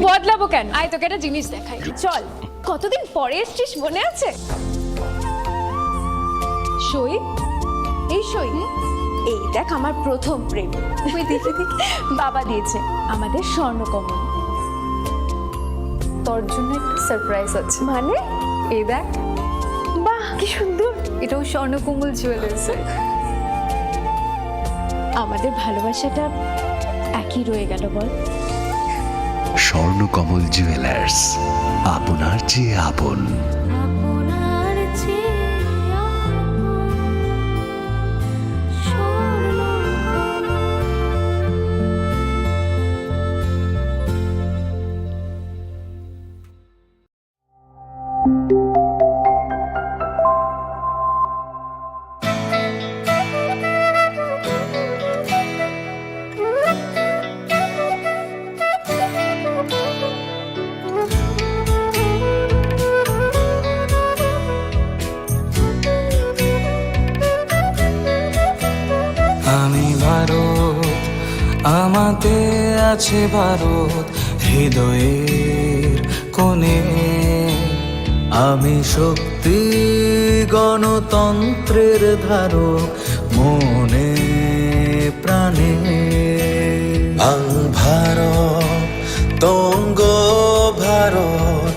বদলাবো কেন? আয় তোকে একটা জিনিস দেখাই, চল। কতদিন পরে এসছিস, মনে আছে? সই, এই সই, এই দেখ আমার প্রথম প্রেম। তুই দেখে দেখে বাবা দিয়েছে আমাদের স্বর্ণকমল। তোর জন্য একটা সারপ্রাইজ আছে। মানে? এই দেখ, বাহ কি সুন্দর। এটাও স্বর্ণকমল জুয়েলার্সের। আমাদের ভালোবাসাটা একই রয়ে গেল বল। স্বর্ণকমল জুয়েলার্স, আপনার চেয়ে আপন। আমি ভারত, আমাদের আছে ভারত হৃদয়ের কোণে। আমি শক্তি গণতন্ত্রের ধারক মনে প্রাণে। ভারত তঙ্গ ভারত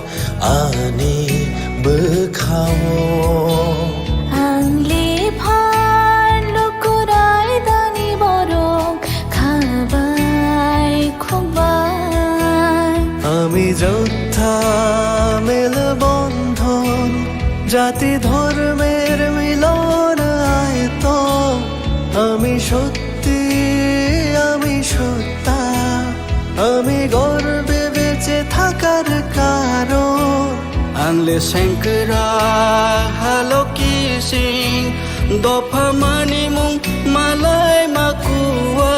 আনি বখাও। আমি যোদ্ধা মেলবন্ধন, জাতি ধর্মের মিলন আয়ত। আমি সত্যি, আমি সত্তা, আমি গর্বে বেঁচে থাকার কারণ। আনলে শঙ্করা হালো কি সিং, দফা মানিমুং মালাই মাকুয়া।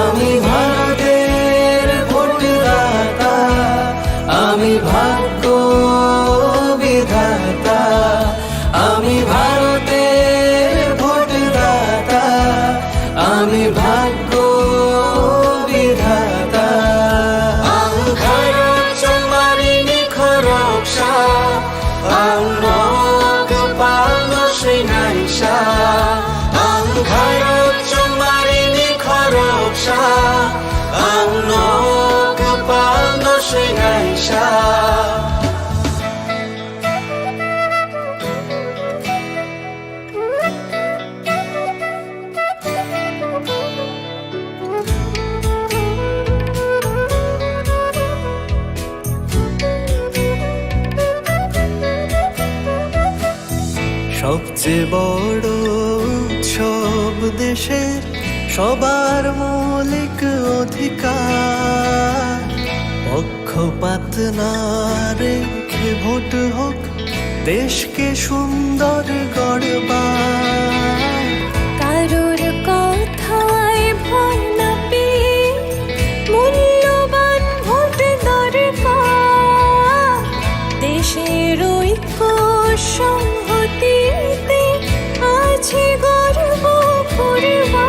আমি ভারতের ভোটদাতা, আমি ভাগ্য বিধাতা। আমি ভারতের ভোটদাতা, আমি ভাগ্য বিধাতা। ভারত চমারিনি খরকসা, আংনক পালন শ্রীনাইসা। ভারত চমারিনি খরকসা, আংনক পালন শ্রীনাইসা। সবচেয়ে বড় উৎসব দেশের, সবার মৌলিক অধিকার। পক্ষপাত না রেখে ভোট হোক, দেশকে সুন্দর গড়বার। কারোর কথায় ভয় না পেয়ে মূল্যবান ভোট দরকার। দেশের ঐক্য সংহতিতে আছে গর্ব করবার।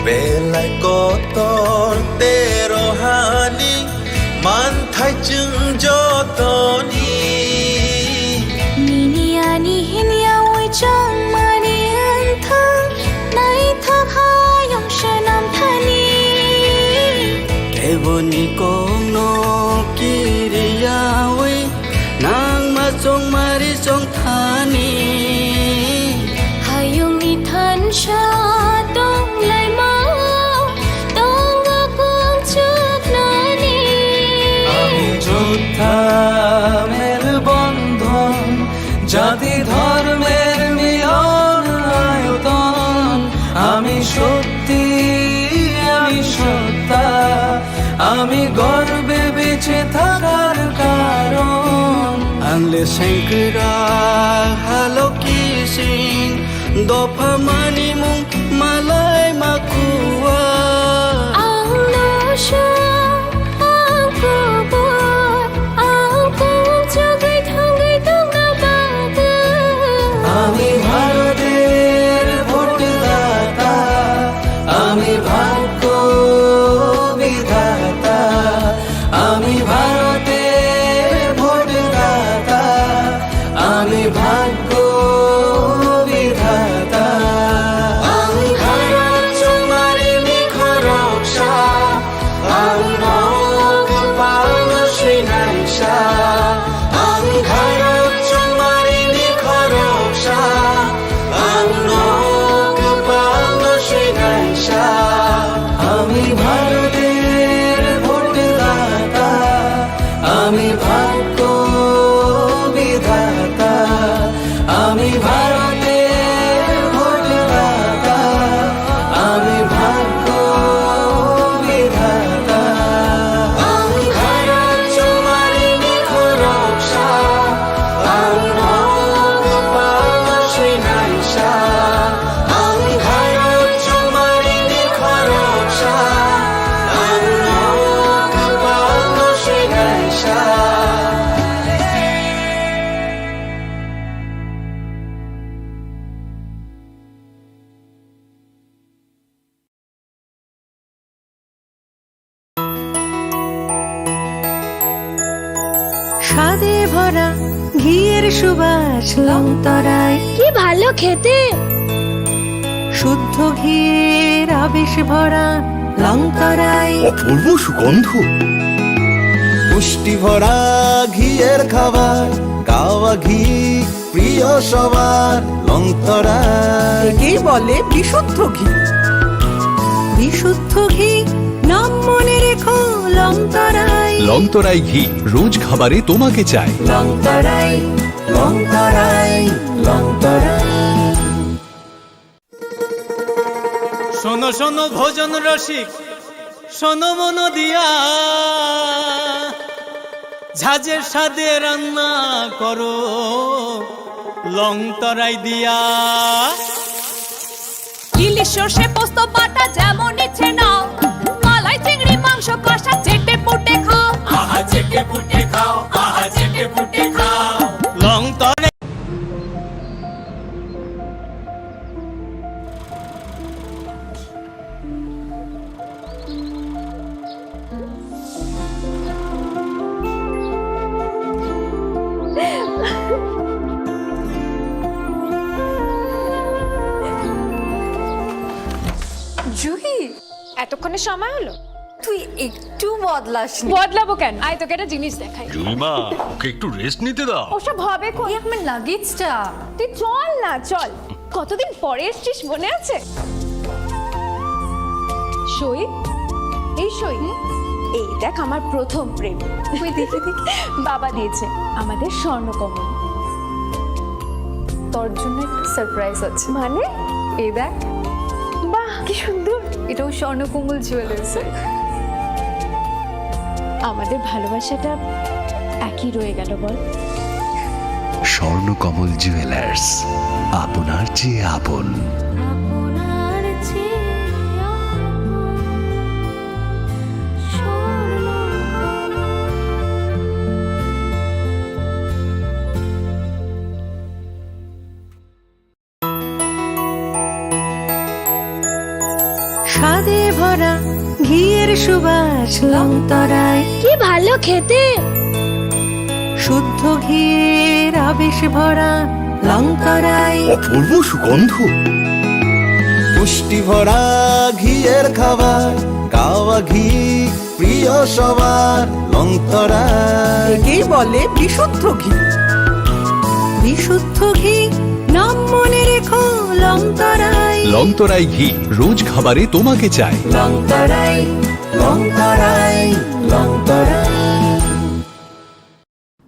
বেলায় কতর তেরোহানি, মানথাই চুং যতনি। মিনিয়ানি হিনিয়া ওই চাং মানি আন্থাং, নাই থাকায়ং সনাম থানি। কেবনি কোনো কিরিয়াওই, নাং মা চং মারি চং থানি। হায়ুং ইথান সা দং লাই মাও, দং আকুং চুক নানি। আমি যোদ্ধা মেলবন্ধন, জাতি ধর্মের মিলন আয়তন। আমি সত্যি, আমি সত্তা, আমি গর্বে বেঁচে থাকার কারণ। আনলে শঙ্করা হালো কি সিং, দফা মানিমুং মালাই মাকুয়া। আমি ভারতের ভোটদাতা, আমি ভাগ্য বিধাতা, আমি ভারতের ভোটদাতা, আমি ভাগ্য বিধাতা। আমি ভারত তোমারি নিখর রক্ষা, আমি রোগ পালন শ্রীনাইশা, আমি ভারত তোমারি নিখর রক্ষা, আমি রোগ পালন শ্রীনাইশা, আমি ভারতের ভোটদাতা, আমি ভাগ্য বিধাতা, আমি ভারতের ভোটদাতা, আমি ভাগ্য বিধাতা। আমি ভারত তোমারি নিখর রক্ষা, আমি রোগ পালন শ্রীনাইশা, আমি ভারত তোমারি নিখর রক্ষা, আমি রোগ পালন শ্রীনাইশা। স্বাদে ভরা ঘিয়ের সুবাস লংতরায়, কি ভালো খেতে। শুদ্ধ ঘিয়ের আবেশ ভরা লংতরায়, অপূর্ব সুগন্ধ। পুষ্টি ভরা ঘিয়ের খাবার, গাওয়া ঘি প্রিয় সবার লংতরা। একেই বলে বিশুদ্ধ ঘি। বিশুদ্ধ ঘি নাম মনে রেখো লংতরায়, লংতরাই ঘি রোজ খাবারে তোমাকে চাই। লংতরায় লংতরায় লংতরায়। শোনো শোনো ভোজন রসিক, শোনো মন দিয়া, ঝাঁঝের স্বাদে রান্না করো লংতরাই দিয়া। ইলিশ সর্ষে পোস্ত বাটা যেমন ইচ্ছে নাও, মালাই চিংড়ি মাংস কষা চেটে পুটে খাও। আহা চেটে পুটে খাও, আহা চেটে পুটে খাও লংতরাই। জুহি, এতক্ষণে সময় হলো? তুই একটু বদলাস নি। বদলাবো কেন? আয় তোকে একটা জিনিস দেখাই। জুইমা, ওকে একটু রেস্ট নিতে দাও। ওসব হবে কোন? এই আমার লাগেজটা। তুই চল না, চল। কতদিন পরে এসছিস, মনে আছে? সই, এই সই, এই দেখ আমার প্রথম প্রেম। তুই দেখে দেখ, বাবা দিয়েছে আমাদের স্বর্ণকমল। তোর জন্য একটা সারপ্রাইজ আছে। মানে? এই দেখ, বাহ কি সুন্দর। এটাও স্বর্ণকুমল জুয়েলার্সের। আমাদের ভালোবাসাটা একই রয়ে গেল বল। স্বর্ণকমল জুয়েলার্স, আপনার চেয়ে আপন। আপনার চেয়ে স্বাদে ভরা ঘিয়ের সুবাস লংতরায়, কি ভালো খেতে। শুদ্ধ ঘিয়ের আবেশ ভরা লংতরায়, অপূর্ব সুগন্ধ। পুষ্টি ভরা ঘিয়ের খাবার, গাওয়া ঘি প্রিয় সবার লংতরা। একেই বলে বিশুদ্ধ ঘি। বিশুদ্ধ ঘি নাম মনে রেখো লংতরায়, লংতরাই ঘি রোজ খাবারে তোমাকে চাই। লংতরায় লংতরায় লংতরায়।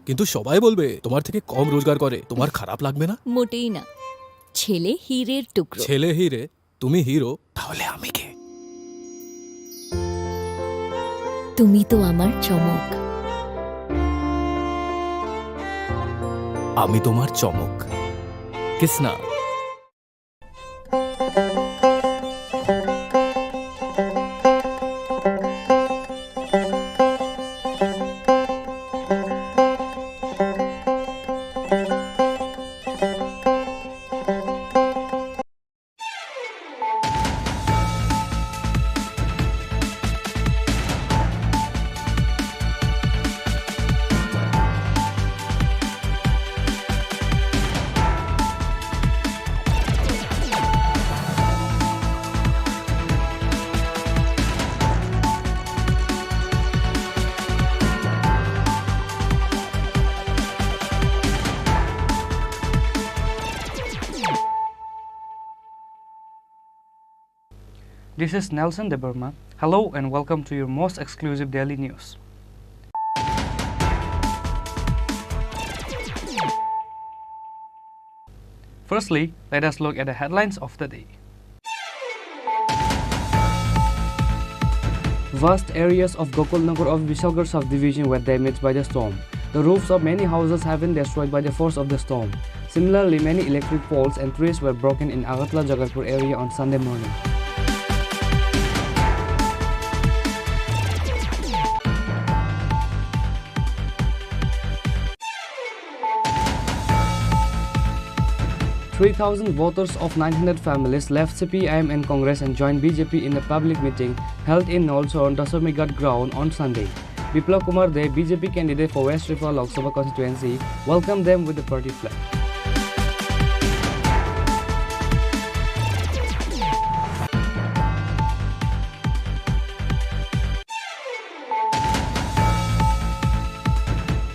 কিন্তু সবাই বলবে তোমার থেকে কম রোজগার করে, তোমার খারাপ লাগবে না? মোটেই না, ছেলে হীরের টুকরো। ছেলে হিরে, তুমি হিরো, তাহলে আমি কে? তুমি তো আমার চমক। আমি তোমার চমক। Kisna? This is Nelson Deberma. Hello and welcome to your most exclusive daily news. Firstly, let us look at the headlines of the day. Vast areas of Gokulnagar of Vishalgarh subdivision were damaged by the storm. The roofs of many houses have been destroyed by the force of the storm. Similarly, many electric poles and trees were broken in Agartala Jagatpur area on Sunday morning. "3,000 voters of 900 families left CPIM and Congress and joined BJP in a public meeting held in Nolchon, Dasarmighat ground on Sunday. Biplab Kumar Deb, BJP candidate for West Ripah Lok Sabha constituency, welcomed them with the party flag.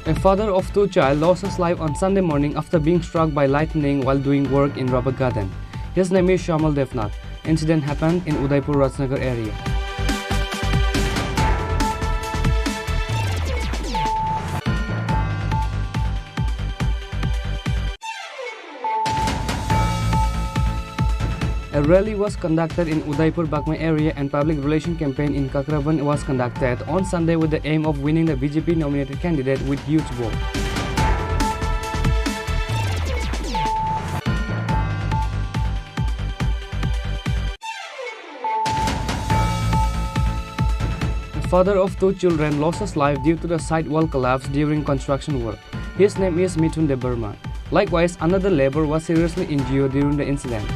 A father of two children lost his life on Sunday morning after being struck by lightning while doing work in rubber garden. His name is Shamal Devnath. Incident happened in Udaipur Rajnagar area. A rally was conducted in Udaipur Bakmai area and public relation campaign in Kakravan was conducted on Sunday with the aim of winning the BJP nominated candidate with huge vote. The father of two children lost his life due to the sidewall collapse during construction work. His name is Mithun Deberma. Likewise, another laborer was seriously injured during the incident.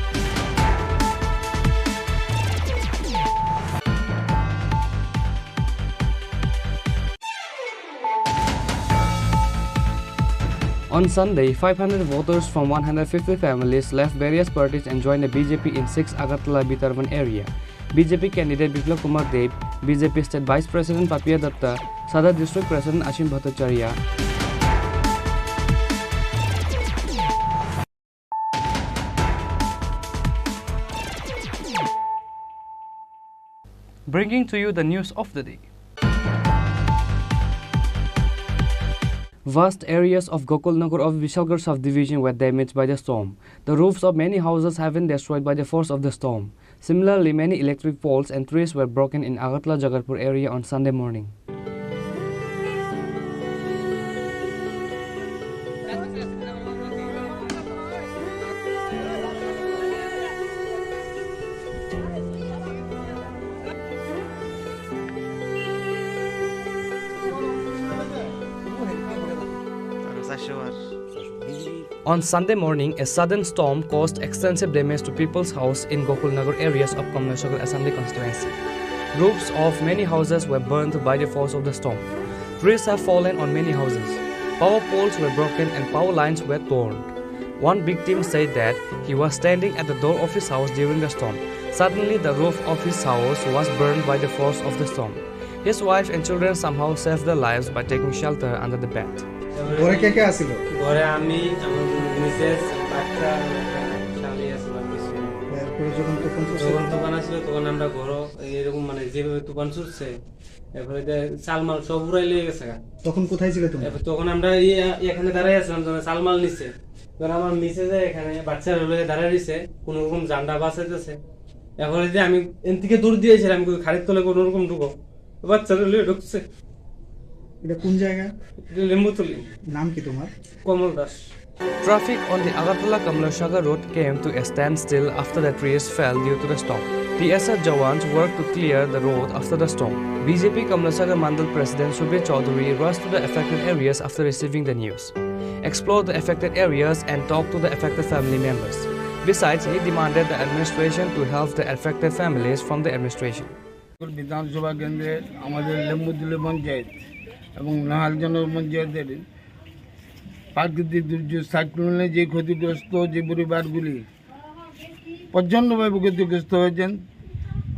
On Sunday, 500 voters from 150 families left various parties and joined the BJP in 6 Agartala Bitarban area. BJP candidate Biplab Kumar Deb, BJP State Vice President Papiya Datta, Sadar District President Ashim Bhattacharya, bringing to you the news of the day. Vast areas of Gokulnagar of Vishalgarh subdivision were damaged by the storm. The roofs of many houses have been destroyed by the force of the storm. Similarly, many electric poles and trees were broken in Agartala Jagatpur area on Sunday morning. On Sunday morning, a sudden storm caused extensive damage to people's house in Gokulnagar areas of Kamleshwagar Assembly constituency. Roofs of many houses were burnt by the force of the storm. Trees have fallen on many houses. Power poles were broken and power lines were torn. One victim said that he was standing at the door of his house during the storm. Suddenly, the roof of his house was burned by the force of the storm. His wife and children somehow saved their lives by taking shelter under the bed. ঘরে কে কে আসিল? ঘরে আমি, আমার Mrs, বাচ্চা, শালি আছে কিছু। এরপরে যখন তুফান আসলো তখন আমরা ঘর এরকম মানে যেভাবে তুফান ছুটছে এরপরে চালমাল সব উড়াই লেগে গেছে। তখন কোথায় ছিলে তুমি? তখন আমরা এখানে দাঁড়াই আছিলাম, চালমাল নিচে। তখন আমার মিসেস এখানে বাচ্চারা দাঁড়াই দিছে, কোনো রকম জান্ডা বাঁচাইতেছে। এরপরে যে আমি এন থেকে দৌড় দিয়েছিলাম, আমি খাড়ির তলে কোনো রকম ঢুকো, বাচ্চারা ঢুকছে। এটা কোন জায়গা? লেম্বুতলি। নাম কি তোমার? Kamal Das. Traffic on the Agartala-Kamleshwagar road came to a standstill after the trees fell due to the storm. The SR Jawans worked to clear the road after the storm. BJP Kamleshwagar Mandal President Subir Chaudhary rushed to the affected areas after receiving the news, explored the affected areas and talked to the affected family members. Besides, he demanded the administration to help the affected families from the administration. বিধানসভা কেন্দ্রে আমাদের লেম্বুতলি পঞ্চায়েত এবং নাহালজনক পঞ্চায়েতের প্রাকৃতিক দুর্যোগ সাইক্লোনে যে ক্ষতিগ্রস্ত যে পরিবারগুলি প্রচণ্ডভাবে ক্ষতিগ্রস্ত হয়েছেন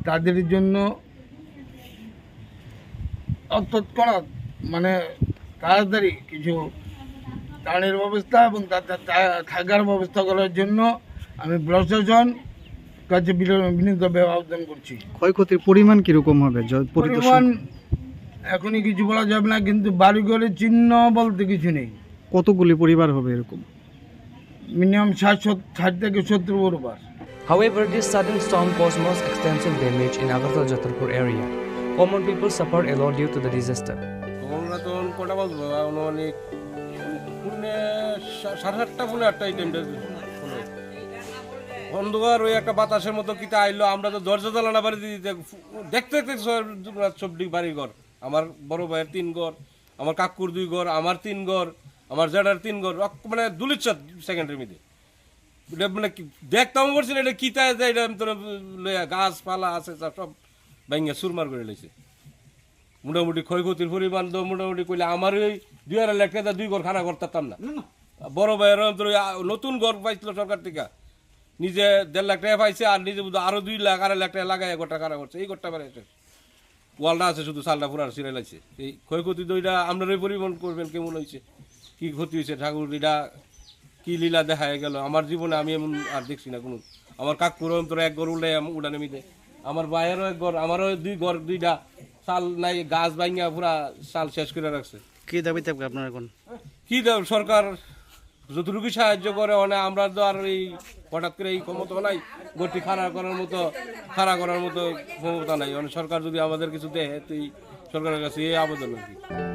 তাদের জন্য তৎক্ষণাৎ মানে তাড়াতাড়ি কিছু ত্রাণের ব্যবস্থা এবং থাকার ব্যবস্থা করার জন্য আমি প্রশাসন কাছে বিনীতভাবে আবেদন করছি। ক্ষয়ক্ষতির পরিমাণ কিরকম হবে পরিমাণ এখনই কিছু বলা যাবে না, কিন্তু বাড়িঘরের চিহ্ন বলতে কিছু নেই। কতগুলি পরিবার হবে এরকম? মিনিমাম 60 থেকে 70 পরিবার। However, this sudden storm caused most extensive damage in Agartala-Jatarpur area. Common people suffered a lot due to the disaster. কটা বলবো অনেক 7:30 এই টাইমটা অন্ধকার, ওই একটা বাতাসের মতো কিতা আইলো। আমরা তো দরজা জানালা বাড়ি দিতে দেখতে দেখতে সব বাড়ি ঘর, আমার বড় ভাইয়ের 3 ঘর, আমার কাকুর 2 ঘর, আমার 3 ঘর, আমার জেডার 3 ঘর, মানে দুলিচ্ছা সেকেন্ডের মধ্যে মানে দেখতাম করছি না এটা কিতা এটা গাছপালা আছে সব ভাঙ্গা সুরমার করে লেছে। মোটামুটি ক্ষয়ক্ষতির পরিমাণ তো মোটামুটি কইলে আমার ওই 2.5 লাখ টাকা 2 ঘর খানা করতাম না। বড় ভাইয়ের নতুন ঘর পাইছিল সরকার থেকে, নিজে 1.5 লাখ টাকা পাইছে, আর নিজে আরো 2 লাখ 2.5 লাখ টাকা লাগাই ঘরটা খানা করছে। এই ঘরটা বেড়েছে ওয়ালটা আছে, শুধু চালটা পুরার ছিঁড়ে লাগছে। এই ক্ষয়ক্ষতি তো এটা আপনারাই পরিমাণ করবেন কেমন হয়েছে, কি ক্ষতি হয়েছে। ঠাকুর এটা কি লীলা দেখা গেল আমার জীবনে, আমি এমন আর দেখছি না কোনো। আমার কাকুর অন্তর 1 ঘর উড়ানে মিদে, আমার ভাইয়েরও 1 ঘর, আমারও 2 ঘর, 2টা চাল নাই, গাছ ভাঙিয়া পুরা চাল শেষ করে রাখছে। কি দাবি থাকবে আপনার এখন? কি দেব, সরকার যতটুকু সাহায্য করে, মানে আমরা তো আর এই হঠাৎ করে এই ক্ষমতা নাই, ঘরটি খাড়া করার মতো ক্ষমতা নাই। মানে সরকার যদি আমাদের কিছু দেয় তো সরকারের কাছে এই আবেদন আর কি।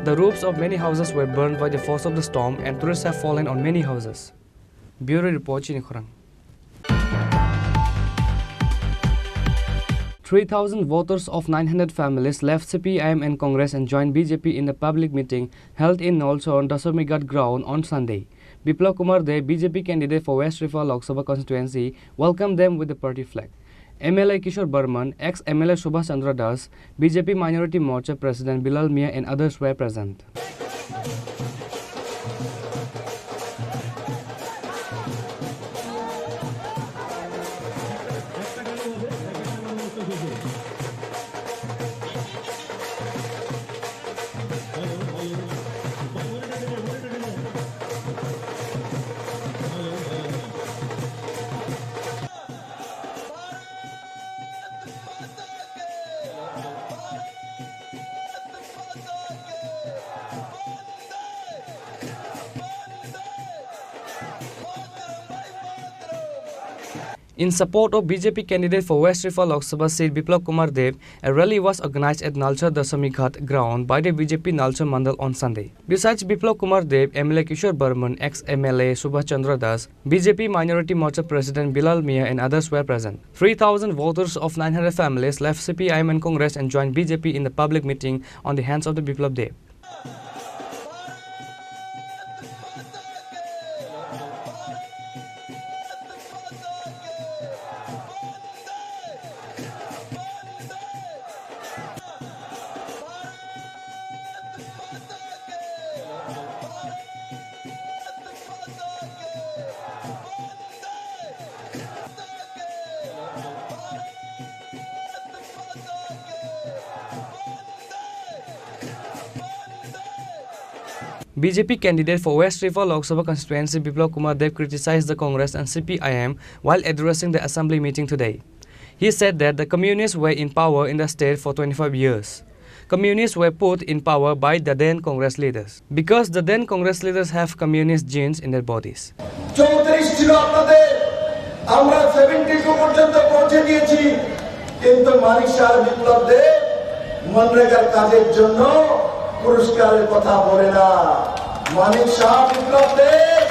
The roofs of many houses were burned by the force of the storm and tourists have fallen on many houses. Bureau report Chinikhorang. 3,000 voters of 900 families left CPIM and Congress and joined BJP in the public meeting held in Nolson, Dasamigat ground on Sunday. Biplab Kumar Dev, BJP candidate for West Rifa Lok Sabha constituency, welcomed them with the party flag. MLA Kishore Burman, ex-MLA Subhash Chandra Das, BJP Minority Morcha President Bilal Mia and others were present. In support of BJP candidate for West Rifa Lok Sabha seat Biplab Kumar Dev, a rally was organized at Nalchar Dasamighat ground by the BJP Nalchar Mandal on Sunday. Besides Biplab Kumar Dev, MLA Kishore Burman, ex-MLA Subhash Chandra Das, BJP Minority Morcha President Bilal Mia and others were present. 3,000 voters of 900 families left CPIM and Congress and joined BJP in the public meeting on the hands of the Biplab Dev. BJP candidate for West Rifa Lok Sabha constituency Biplab Kumar Dev criticized the Congress and CPIM while addressing the assembly meeting today. He said that the communists were in power in the state for 25 years. Communists were put in power by the then Congress leaders because the then Congress leaders have communist genes in their bodies. 34 ছিল আপনাদের, আমরা 72 পর্যন্ত পৌঁছে দিয়েছি, কিন্তু মানিক শাহ বিপ্লব দেব মনরেগার কাজের জন্য পুরস্কারের কথা বলে না। মানিক শাহ বিপ্লব দেব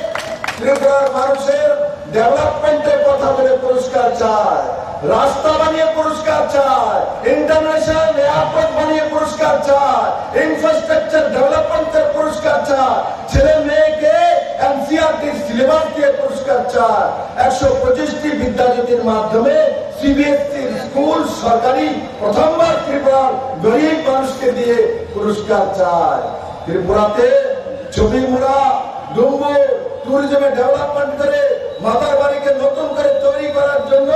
ত্রিপুরার মানুষের ডেভেলপমেন্টের কথা বলে পুরস্কার চায়, রাস্তা বানিয়ে পুরস্কার চায়, ইন্টারন্যাশনাল এয়ারপোর্ট বানিয়ে পুরস্কার চায়, ইনফ্রাস্ট্রাকচার ডেভেলপমেন্টের পুরস্কার চায়, ছেলে মেয়েকে এনসিআরটি সিলেবাস দিয়ে পুরস্কার চায়, 125টি বিদ্যাজ্যোতির মাধ্যমে সিবিএসসি স্কুল সরকারি প্রথমবার ত্রিপুরার গরিব মানুষকে দিয়ে পুরস্কার চায়। ত্রিপুরাতে ছবিমুড়া ডুম্বু ট্যুরিজমে ডেভেলপমেন্ট করে মাতার বাড়িকে নতুন করে তৈরি করার জন্য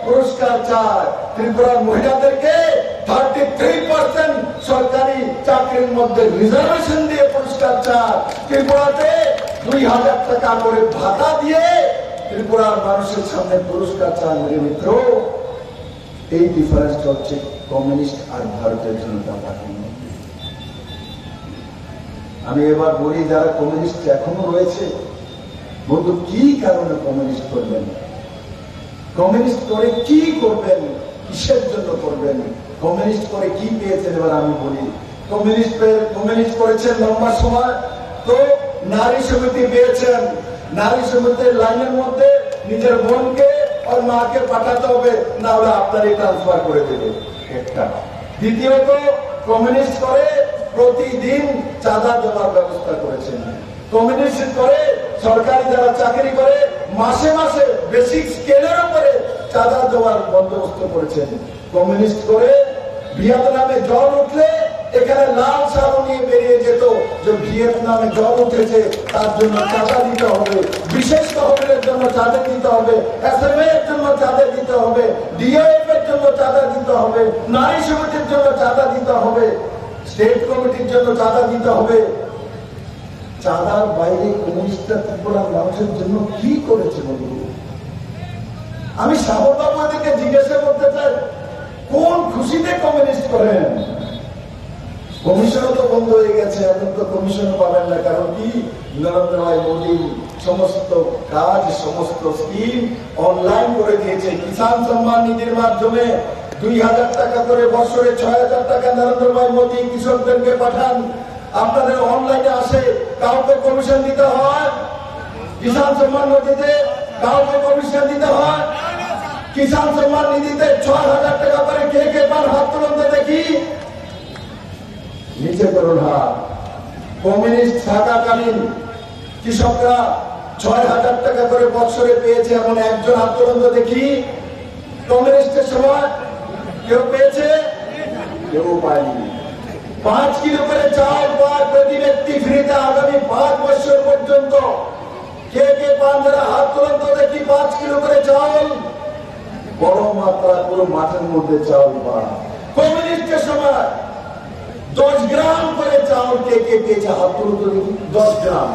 পুরস্কার চায়। ত্রিপুরার মহিলাদেরকে 33% সরকারি চাকরির মধ্যে রিজার্ভেশন দিয়ে পুরস্কার চায়। ত্রিপুরাতে 2000 টাকা করে ভাতা দিয়ে ত্রিপুরার মানুষের সামনে পুরস্কার চান রে মিত্র, এই ডিফারেন্সটা হচ্ছে কমিউনিস্ট আর ভারতীয় জনতা পার্টির মধ্যে। আমি এবার বলি, যারা কমিউনিস্ট এখনো রয়েছে, বন্ধু কি কারণে কমিউনিস্ট করবেন? কমিউনিস্ট করে কি করবেন? কিসের জন্য করবেন? কমিউনিস্ট করে কি পেয়েছেন? এবার আমি বলি, কমিউনিস্ট করেছেন লম্বা সময়, তো নারী সমিতি পেয়েছেন। নারী সমিতির লাইনের মধ্যে নিজের বোনকে আর মাকে পাঠাতে হবে, না হলে আপনারই ট্রান্সফার করে দেবে একটা। দ্বিতীয়ত, কমিউনিস্ট করে প্রতিদিন চাঁদা দেওয়ার ব্যবস্থা করেছেন। কমিউনিস্ট করে সরকারি যারা চাকরি করে মাসে মাসে বেসিক স্কেলের উপরে চাঁদা দেওয়ার বন্দোবস্ত করেছেন। কমিউনিস্ট করে ভিয়েতনামে জল উঠলে এখানে লাল সারু নিয়ে বেরিয়ে যেত যে ভিয়েতনামে জল উঠেছে, তার জন্য চাঁদা দিতে হবে, বিশেষ তহবিলের জন্য চাঁদা দিতে হবে, এসএমএ এর জন্য চাঁদা দিতে হবে, ডিওএফ এর জন্য চাঁদা দিতে হবে, নারী সমিতির জন্য চাঁদা দিতে হবে, স্টেট কমিটির জন্য চাঁদা দিতে হবে। চাঁদার বাইরে কমিউনিস্টরা ত্রিপুরার মানুষের জন্য কি করেছে বলুন? আমি সাবধান এদেরকে জিজ্ঞাসা করতে চাই, কোন খুশিতে কমিউনিস্ট করেন? কমিশনও তো বন্ধ হয়ে গেছে, এখন তো কমিশনও পাবেন না। কারণ কি, নরেন্দ্র ভাই মোদী সমস্ত কাজ, সমস্ত স্কিম অনলাইন করে দিয়েছে। কিষাণ সম্মান নিধির মাধ্যমে 2000 টাকা করে বছরে 6000 টাকা নরেন্দ্র ভাই মোদী কৃষকদেরকে পাঠান। আপনাদের অনলাইনে আসে, কাউকে কমিশন দিতে হয়? কিষাণ সম্মান নিধিতে কাউকে কমিশন দিতে হয়? কিষাণ সম্মান নিধিতে 6000 টাকা করে কে কে পান? হাত তুলুন তো দেখি, নিচে করুন হাত। কমিউনিস্ট থাকাকালীন কৃষকরা 6000 টাকা করে বছরে পেয়েছে এমন একজন হাত তুলুন তো দেখি। কমিউনিস্টের সময় কেউ পেয়েছে? কেউ পায়নি। 5 কিলো করে চাল পায় প্রতি ব্যক্তি ফ্রিতে আগামী 5 বছর পর্যন্ত। কে কে পান? যারা হাত তুলুন তো দেখি। 5 কিলো করে চাল, বড় মাত্রা পুরো মাঠের মধ্যে চাল পায়। কমিউনিস্টের সময় 10 গ্রাম করে চাল কে কে পেয়েছে? হাত তুলুন তো দেখি। 10 গ্রাম,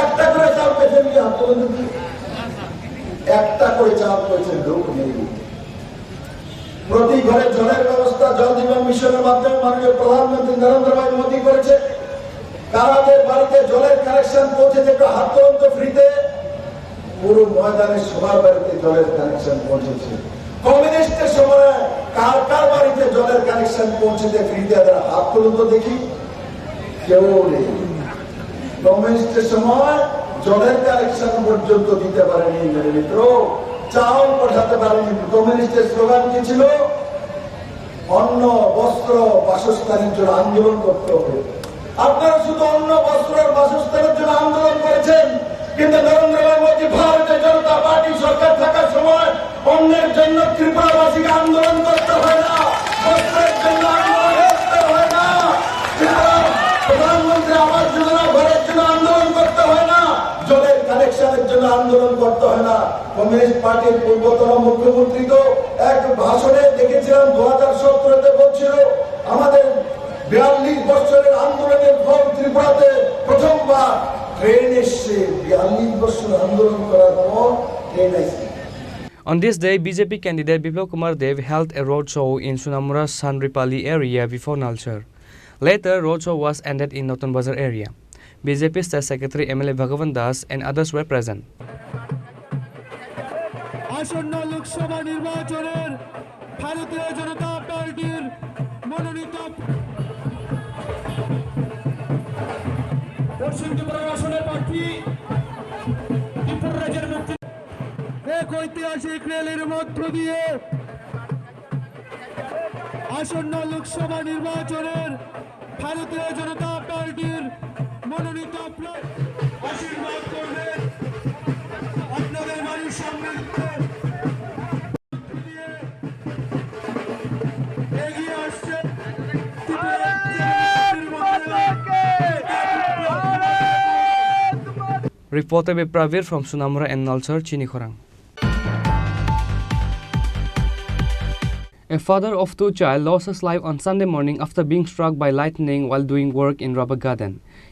একটা করে চাল পেয়েছে, হাত তুলুন দেখি। একটা করে চাল পেয়েছে, লোক নেই। প্রতি ঘরে জলের ব্যবস্থা জল জীবন মিশনের মাধ্যমে মাননীয় প্রধানমন্ত্রী নরেন্দ্র ভাই মোদী করেছে। কারাদের বাড়িতে জলের কানেকশন পৌঁছেছে, একটু হাত তুলুন তো ফ্রিতে। পুরো ময়দানে সবার বাড়িতে জলের কানেকশন পৌঁছেছে। কমিউনিস্টের সময় কার কার বাড়িতে জলের কানেকশন পৌঁছেছে ফ্রিতে? হাত তুলুন তো দেখি। কেউ নেই। কমিউনিস্টের সময় জলের কানেকশন পর্যন্ত দিতে পারেনি মেরে মিত্র, চাউল পাঠাতে পারেনি। কমিউনিস্টের স্লোগান কি ছিল? অন্ন, বস্ত্র, বাসস্থানের জন্য আন্দোলন করতে হবে। আপনারা শুধু অন্ন, বস্ত্র আর বাসস্থানের জন্য আন্দোলন করেছেন, কিন্তু নরেন্দ্র ভাই মোদী ভারতীয় জনতা পার্টি সরকার থাকার সময় অন্যের জন্য ত্রিপুরাবাসীকে আন্দোলন করতে হয় না, বস্ত্রের জন্য আন্দোলন করতে হয় না, প্রধানমন্ত্রী আবাস যোজনা ঘরের জন্য আন্দোলন করতে হয় না, জলের কানেকশনের জন্য আন্দোলন করতে হয় না। কমিউনিস্ট পার্টির পূর্বতন মুখ্যমন্ত্রী তো এক ভাষণে দেখেছিলাম 2017-তে বলছিল, আমাদের 42 বছরের আন্দোলনের ফল ত্রিপুরাতে প্রথমবার ট্রেন এসছে। 42 বছর আন্দোলন করার পর ট্রেন এসছে। On this day, BJP candidate Biplab Kumar Dev held a roadshow in Sunamura Sanripali area before Nalchar. Later, roadshow was ended in Notun Bazar area. BJP State Secretary MLA Bhagavan Das and others were present. আসন্ন লোকসভা নির্বাচনের ভারতীয় জনতা পার্টির মনোনীত পশ্চিম ত্রিপুরা আসনের প্রার্থী ত্রিপুরা রাজ্যের মুক্তি এক ঐতিহাসিক র্যালির মধ্য দিয়ে আসন্ন লোকসভা নির্বাচনের ভারতীয় জনতা পার্টির মনোনীত আশীর্বাদ করবেন আপনাদের বাড়ির সামনে এগিয়ে আসছে Reported by Pravir from Sunamura and Nalchar, Chinikhorang. A father of 2 children lost his life on Sunday morning after being struck by lightning while doing work in rubber garden.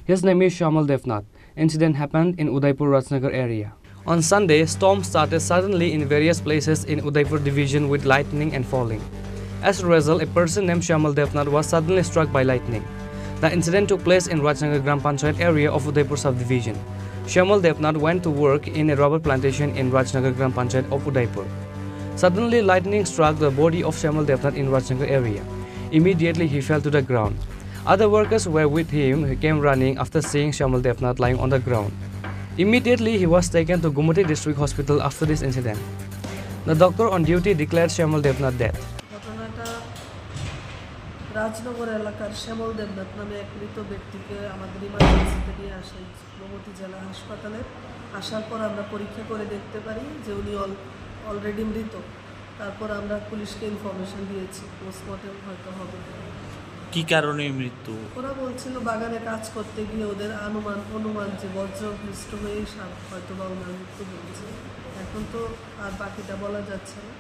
His name is Shamal Devnath. Incident happened in Udaipur Rajnagar area. On Sunday, storms started suddenly in various places in Udaipur division with lightning and falling. As a result, a person named Shamal Devnath was suddenly struck by lightning. The incident took place in Rajnagar Gram Panchayat area of Udaipur subdivision. Shamal Devnath went to work in a rubber plantation in Rajnagar Gram Panchayat of Udaipur. Suddenly, lightning struck the body of Shamal Devnath in Rajnagar area. Immediately, he fell to the ground. Other workers were with him who came running after seeing Shamal Devnath lying on the ground. Immediately, he was taken to Gumati District Hospital after this incident. The doctor on duty declared Shamal Devnath dead. ঘটনাটা রাজনগর এলাকার শ্যামল দেবনাথ নামে এক মৃত ব্যক্তিকে আমাদের ইমার্জেন্সিতে নিয়ে আসে গোমতী জেলা হাসপাতালে। আসার পর আমরা পরীক্ষা করে দেখতে পারি যে উনি অলরেডি মৃত। তারপর আমরা পুলিশকে ইনফরমেশন দিয়েছি, পোস্টমর্টেম হয়তো হবে। কি কারণে মৃত্যু? ওরা বলছিল বাগানে কাজ করতে গিয়ে ওদের অনুমান যে বজ্রপৃষ্ট হয়েই হয়তো বা ওনার মৃত্যু হয়েছে। এখন তো আর বাকিটা বলা যাচ্ছে না।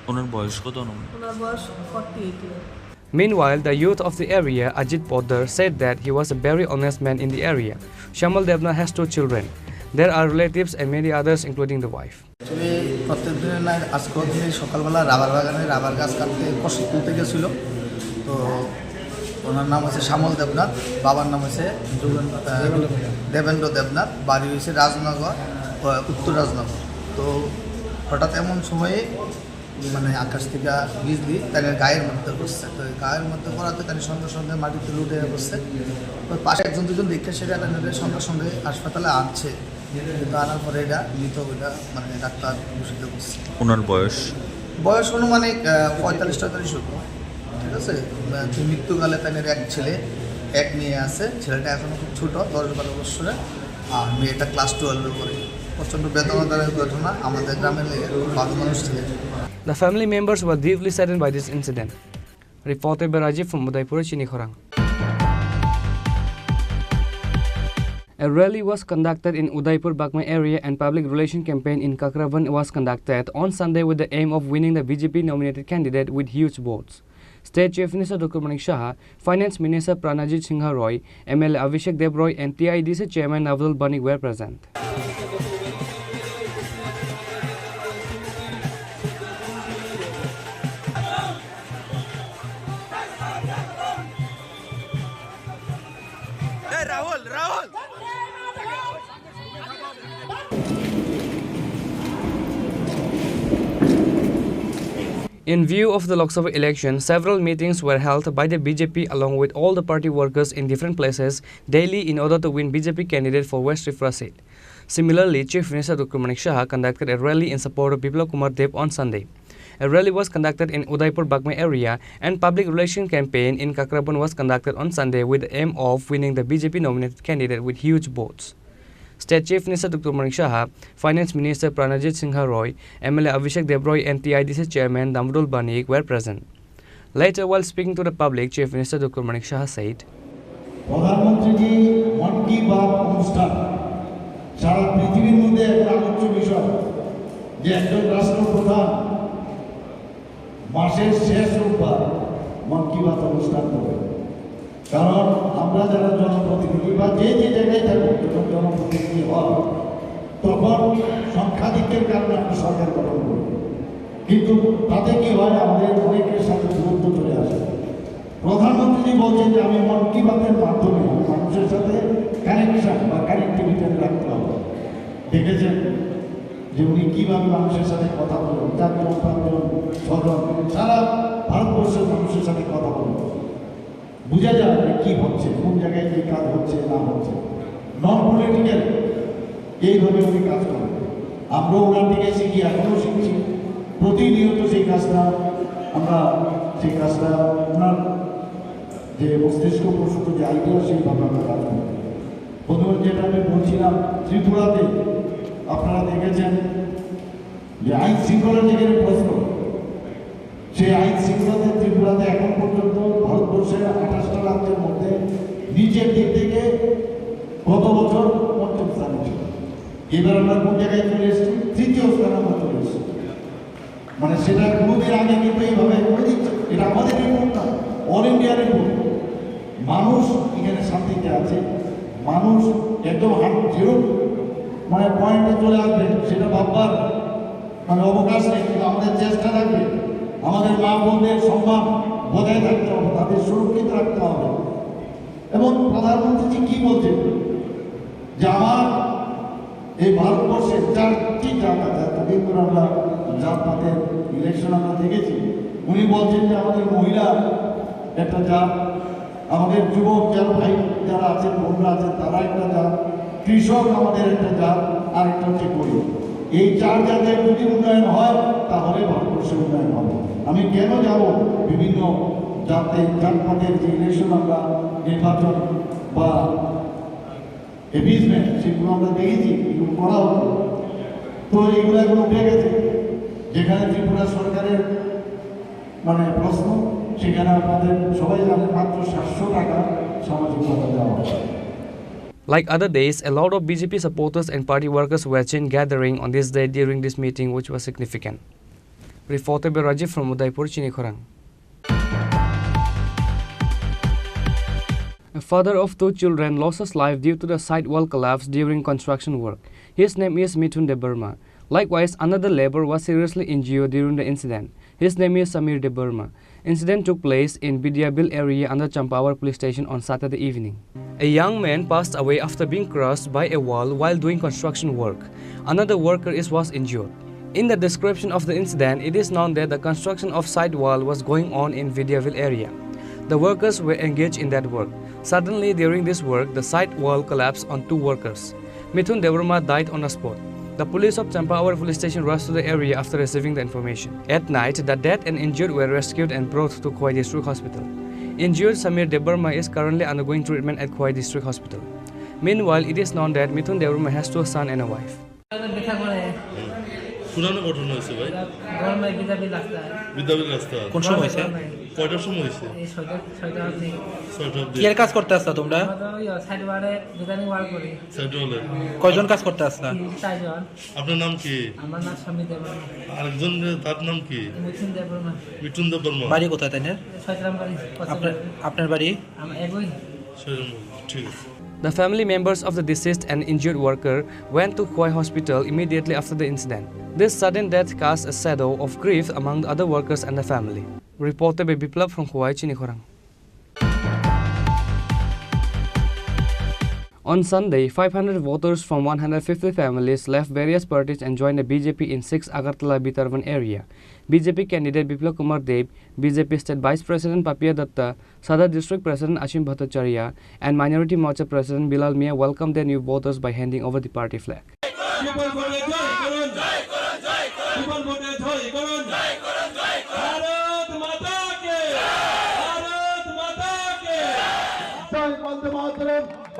ওনার বয়স কত? ওনার বয়স 48 years. Meanwhile, the youth of the area, Ajit Poddar, said that he was a very honest man in the area. Shamal Devnath has 2 children. There are relatives and many others, including the wife. প্রত্যেক দিনের না আজকেও তিনি সকালবেলা rubber বাগানে rubber গাছ কাটতে কষ্ট তুলতে গেছিল। তো ওনার নাম হচ্ছে শ্যামল দেবনাথ, বাবার নাম হচ্ছে দেবেন্দ্র দেবনাথ, বাড়ি হয়েছে রাজনগর, উত্তর রাজনগর। তো হঠাৎ এমন সময়ে মানে আকাশ থেকে বিজলি তাদের গায়ের মধ্যে বসছে। তো গায়ের মধ্যে পড়াতে তাদের সঙ্গে সঙ্গে মাটিতে লুটে বসছে। ওই পাশে একজন দুজন দেখে সেটা তাদের সঙ্গে সঙ্গে হাসপাতালে আনছে, কিন্তু আনার পরে এটা মৃত ওইটা মানে ডাক্তার ঘোষিত করছে। ওনার বয়স অনুমানিক 45-43 হতো। ঠিক আছে, মৃত্যুকালে তাদের এক ছেলে এক মেয়ে আছে। ছেলেটা এখনও খুব ছোটো, 10-12 বছরের, আর মেয়েটা ক্লাস 12-এ পড়ে। প্রচণ্ড বেদনাদায়ক ঘটনা, আমাদের গ্রামের লেগে ভালো মানুষ ছিলেন। The family members were deeply saddened by this incident. Reported by Rajiv from Udaipur, Chinikhorang. A rally was conducted in Udaipur Bagmai area and public relation campaign in Kakravan was conducted on Sunday with the aim of winning the BJP nominated candidate with huge votes. State Chief Minister Dr. Manik Shah, Finance Minister Pranajit Singh Roy, MLA Abhishek Dev Roy and TIDC Chairman Navdul Banik were present. In view of the Lok Sabha election, several meetings were held by the BJP along with all the party workers in different places daily in order to win BJP candidate for West Tripura seat. Similarly, Chief Minister Dr. Manik Shah conducted a rally in support of Biplab Kumar Deb on Sunday. A rally was conducted in Udaipur Bagmai area and public relation campaign in Kakraban was conducted on Sunday with the aim of winning the BJP nominated candidate with huge votes. State Chief Minister Dr. Manik Shah, Finance Minister Pranajit Singh Roy, MLA Abhishek Dev Roy and TIDC Chairman Navdul Banik were present. Later, while speaking to the public, Chief Minister Dr. Manik Shah said, প্রধানমন্ত্রীজি মন কি বাত অনুষ্ঠান সারা পৃথিবীর মধ্যে একটা আলোচ্য বিষয় যে একজন রাষ্ট্রপ্রধান মাসের শেষ রোববার মন কি বাত অনুষ্ঠান করে। কারণ আমরা যারা জনপ্রতিনিধি বা যে জায়গায় থাকবো, যখন জনপ্রতিনিধি হয় তখন সংখ্যাধিক্যের কারণে আমরা সরকার গঠন করি, কিন্তু তাতে কি হয় আমাদের অনেকের সাথে দূরত্ব চলে আসে। প্রধানমন্ত্রী বলছেন যে আমি মন কি বাতের মাধ্যমে মানুষের সাথে কানেকশন বা কানেক্টিভিটি রাখতে হবে। দেখেছেন যে উনি কীভাবে মানুষের সাথে কথা বলেন, 4জন 5জন 6জন সারা ভারতবর্ষের মানুষের সাথে কথা বলেন, বোঝা যায় যে কী হচ্ছে, কোন জায়গায় কী কাজ হচ্ছে না হচ্ছে। নন পলিটিক্যাল এইভাবে উনি কাজ করেন। আমরাও ওনার দিকে শিখি, এখনও শিখছি, প্রতিনিয়ত সেই কাজটা ওনার যে মস্তিষ্ক প্রসূত যে আইডিয়া সেইভাবে আমরা কাজ করি। প্রথমে যেটা আমি বলছিলাম, ত্রিপুরাতে আপনারা দেখেছেন যে আইন শৃঙ্খলার দিকে প্রশ্ন, সেই আইন শৃঙ্খলাতে ত্রিপুরাতে এখন পর্যন্ত ভারতবর্ষের 28টা রাজ্যের মধ্যে নিচের দিক থেকে গত বছর 5ম স্থানে ছিল। এবার আমরা কোন জায়গায় চলে এসেছি? 3য় স্থানে আমরা চলে এসেছি। মানে সেটা কোনোদিন আগে কিন্তু এইভাবে করে দিচ্ছে। এটা আমাদের রিপোর্ট না, অল ইন্ডিয়া রিপোর্ট। মানুষ এখানে শান্তিতে আছে, মানুষ একদম 0 মানে পয়েন্টে চলে আসবে সেটা ভাববার মানে অবকাশ নেই, কিন্তু আমাদের চেষ্টা থাকবে আমাদের মা বোনদের সম্মান বজায় থাকতে হবে, তাদের সুরক্ষিত রাখতে হবে। এবং প্রধানমন্ত্রী কি বলছেন যে আমার এই ভারতবর্ষের 4টি জাত আছে, এতদিন ধরে আমরা জাতপাতের ইলেকশন আমরা দেখেছি। উনি বলছেন যে আমাদের মহিলা একটা জাত, আমাদের যুবক যারা ভাই যারা আছেন বোনরা আছেন তারা একটা জাত, কৃষক আমাদের একটা জাত, আর একটা হচ্ছে গরিব। এই 4 জাতের যদি উন্নয়ন হয় তাহলে ভারতবর্ষের উন্নয়ন হবে। আমি কেন যাব বিভিন্ন জাতপাতের যে ইলেকশন আমরা নির্বাচন বা এভিজমেন্ট সেগুলো আমরা দেখেছি, এগুলো করা হতো, তো এগুলো এখন উঠে গেছে। যেখানে ত্রিপুরা সরকারের মানে প্রশ্ন, সেখানে আপনাদের সবাই জানেন মাত্র 700 টাকা সামাজিক ভাতা দেওয়া হয়। Like other days, a lot of BJP supporters and party workers were seen gathering on this day during this meeting, which was significant. Reported by Rajiv from Udaipur, Chinikhorang. A father of 2 children lost his life due to the side wall collapse during construction work. His name is Mithun Debarma. Likewise, another laborer was seriously injured during the incident. His name is Samir Debarma. Incident took place in Bidyabil area under Champawar police station on Saturday evening. A young man passed away after being crushed by a wall while doing construction work. Another worker was injured. In the description of the incident, it is known that the construction of side wall was going on in Vidyaville area. The workers were engaged in that work. Suddenly, during this work, the side wall collapsed on 2 workers. Mithun Debarma died on the spot. The police of Champawar police station rushed to the area after receiving the information. At night, the dead and injured were rescued and brought to Khoi District Hospital. Injured Samir Debarma is currently undergoing treatment at Khoi District Hospital. Meanwhile, it is known that Mithun Debarma has 2 sons and a wife. পুরানো ঘটনা হয়েছে ভাই, বিদ্যাপীঠ রাস্তা কোন সময় হয়েছে? কয়টার সময় হয়েছে? 6টা অবধি। 6টা অবধি। কি এর কাজ করতে আসছো তোমরা? সাইড ওয়ালে কয়জন কাজ করতে আসছো? 4 জন। আপনার নাম কি? আমার নাম সমীর দেববর্মা। আরেকজন তার নাম কি? মিঠুন দেববর্মা। মিঠুন দেববর্মা। বাড়ি কোথায় তাদের? ছয়গ্রামবাড়ি। আপনার বাড়ি? আমার একই। ঠিক আছে। The family members of the deceased and injured worker went to Khoi Hospital immediately after the incident. This sudden death cast a shadow of grief among the other workers and the family. Reported by Biplab from Khoi, Chinikhorang. On Sunday, 500 voters from 150 families left various parties and joined the BJP in 6 Agartala Bitarban area. BJP candidate Biplab Kumar Deb, BJP State Vice President Papia Datta, Sadar District President Ashim Bhattacharya, and Minority Morcha President Bilal Mia welcomed their new voters by handing over the party flag.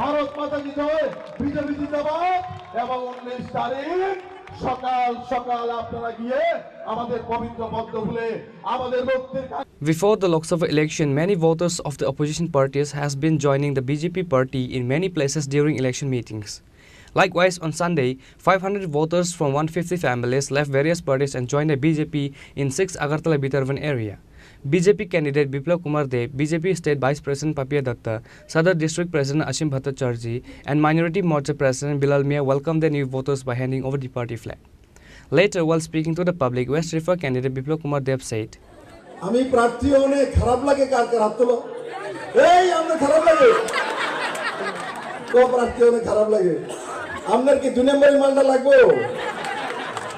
Bharat মাতা কি জয়, BJP জিন্দাবাদ। এবং 19 তারিখ সকাল সকাল আপনারা গিয়ে আমাদের পবিত্র পদ্মফুলে আমাদের ভক্তির। Before the Lok Sabha election, many voters of the opposition parties has been joining the BJP party in many places during election meetings. Likewise, on Sunday, 500 voters from 150 families left various parties and joined the BJP in 6 Agartala Bitarban area. BJP candidate Biplab Kumar Deb, BJP State Vice President Papia Datta, Sadar District President Ashim Bhattacharya, and Minority Morcha President Bilal Mia welcomed their new voters by handing over the party flag. Later, while speaking to the public, West Rifa candidate Biplab Kumar Deb said, আমি প্রার্থী অনেক খারাপ লাগে, কার কার হাত তোলো। এই আমরা খারাপ লাগে, তো প্রার্থী অনেক খারাপ লাগে। আপনার কি 2 নম্বরের মালটা লাগবো,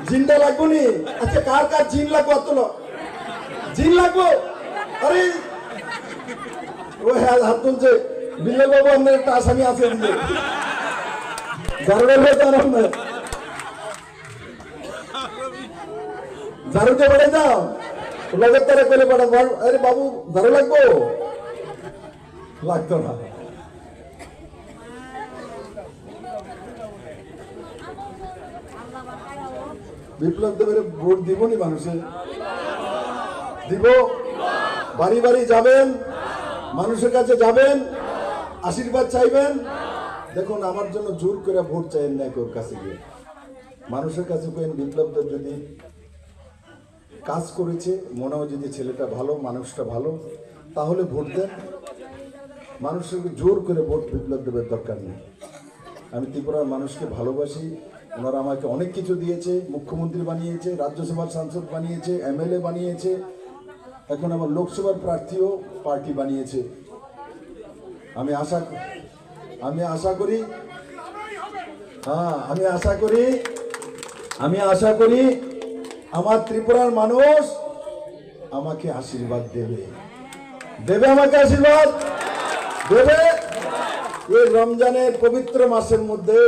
জিনটা লাগবো নি? আচ্ছা, কার কার জিন লাগবো হাত তোলো। জিন লাগবো? আরে ও হ্যাঁ হাত তুলছে। বিল্লাল বাবু, আপনার একটা আসামি আছে দিলে জারুলের বেতন আপনার জারুকে বেড়ে যাও, লগের তারা করে পাঠাবো। আরে বাবু, ঝাড়ু লাগবো? লাগতো না। বিপ্লব দেবের ভোট দিব নি মানুষে? দিব। বাড়ি বাড়ি যাবেন, মানুষের কাছে যাবেন, আশীর্বাদ চাইবেন। দেখুন, আমার জন্য জোর করে ভোট চাইেন না, কেউ কাছে গিয়ে মানুষের কাছে কেন বিপ্লব দেব যদি কাজ করেছে, মনে হয় যদি ছেলেটা ভালো, মানুষটা ভালো, তাহলে ভোট দেন। মানুষকে জোর করে ভোট বিপ্লব দেবের দরকার নেই। আমি ত্রিপুরার মানুষকে ভালোবাসি, ওনারা আমাকে অনেক কিছু দিয়েছে, মুখ্যমন্ত্রী বানিয়েছে, রাজ্যসভার সাংসদ বানিয়েছে, এমএলএ বানিয়েছে, এখন আবার লোকসভার প্রার্থীও পার্টি বানিয়েছে। আমি আশা করি আমার ত্রিপুরার মানুষ আমাকে আশীর্বাদ দেবে আমাকে আশীর্বাদ দেবে। এই রমজানের পবিত্র মাসের মধ্যে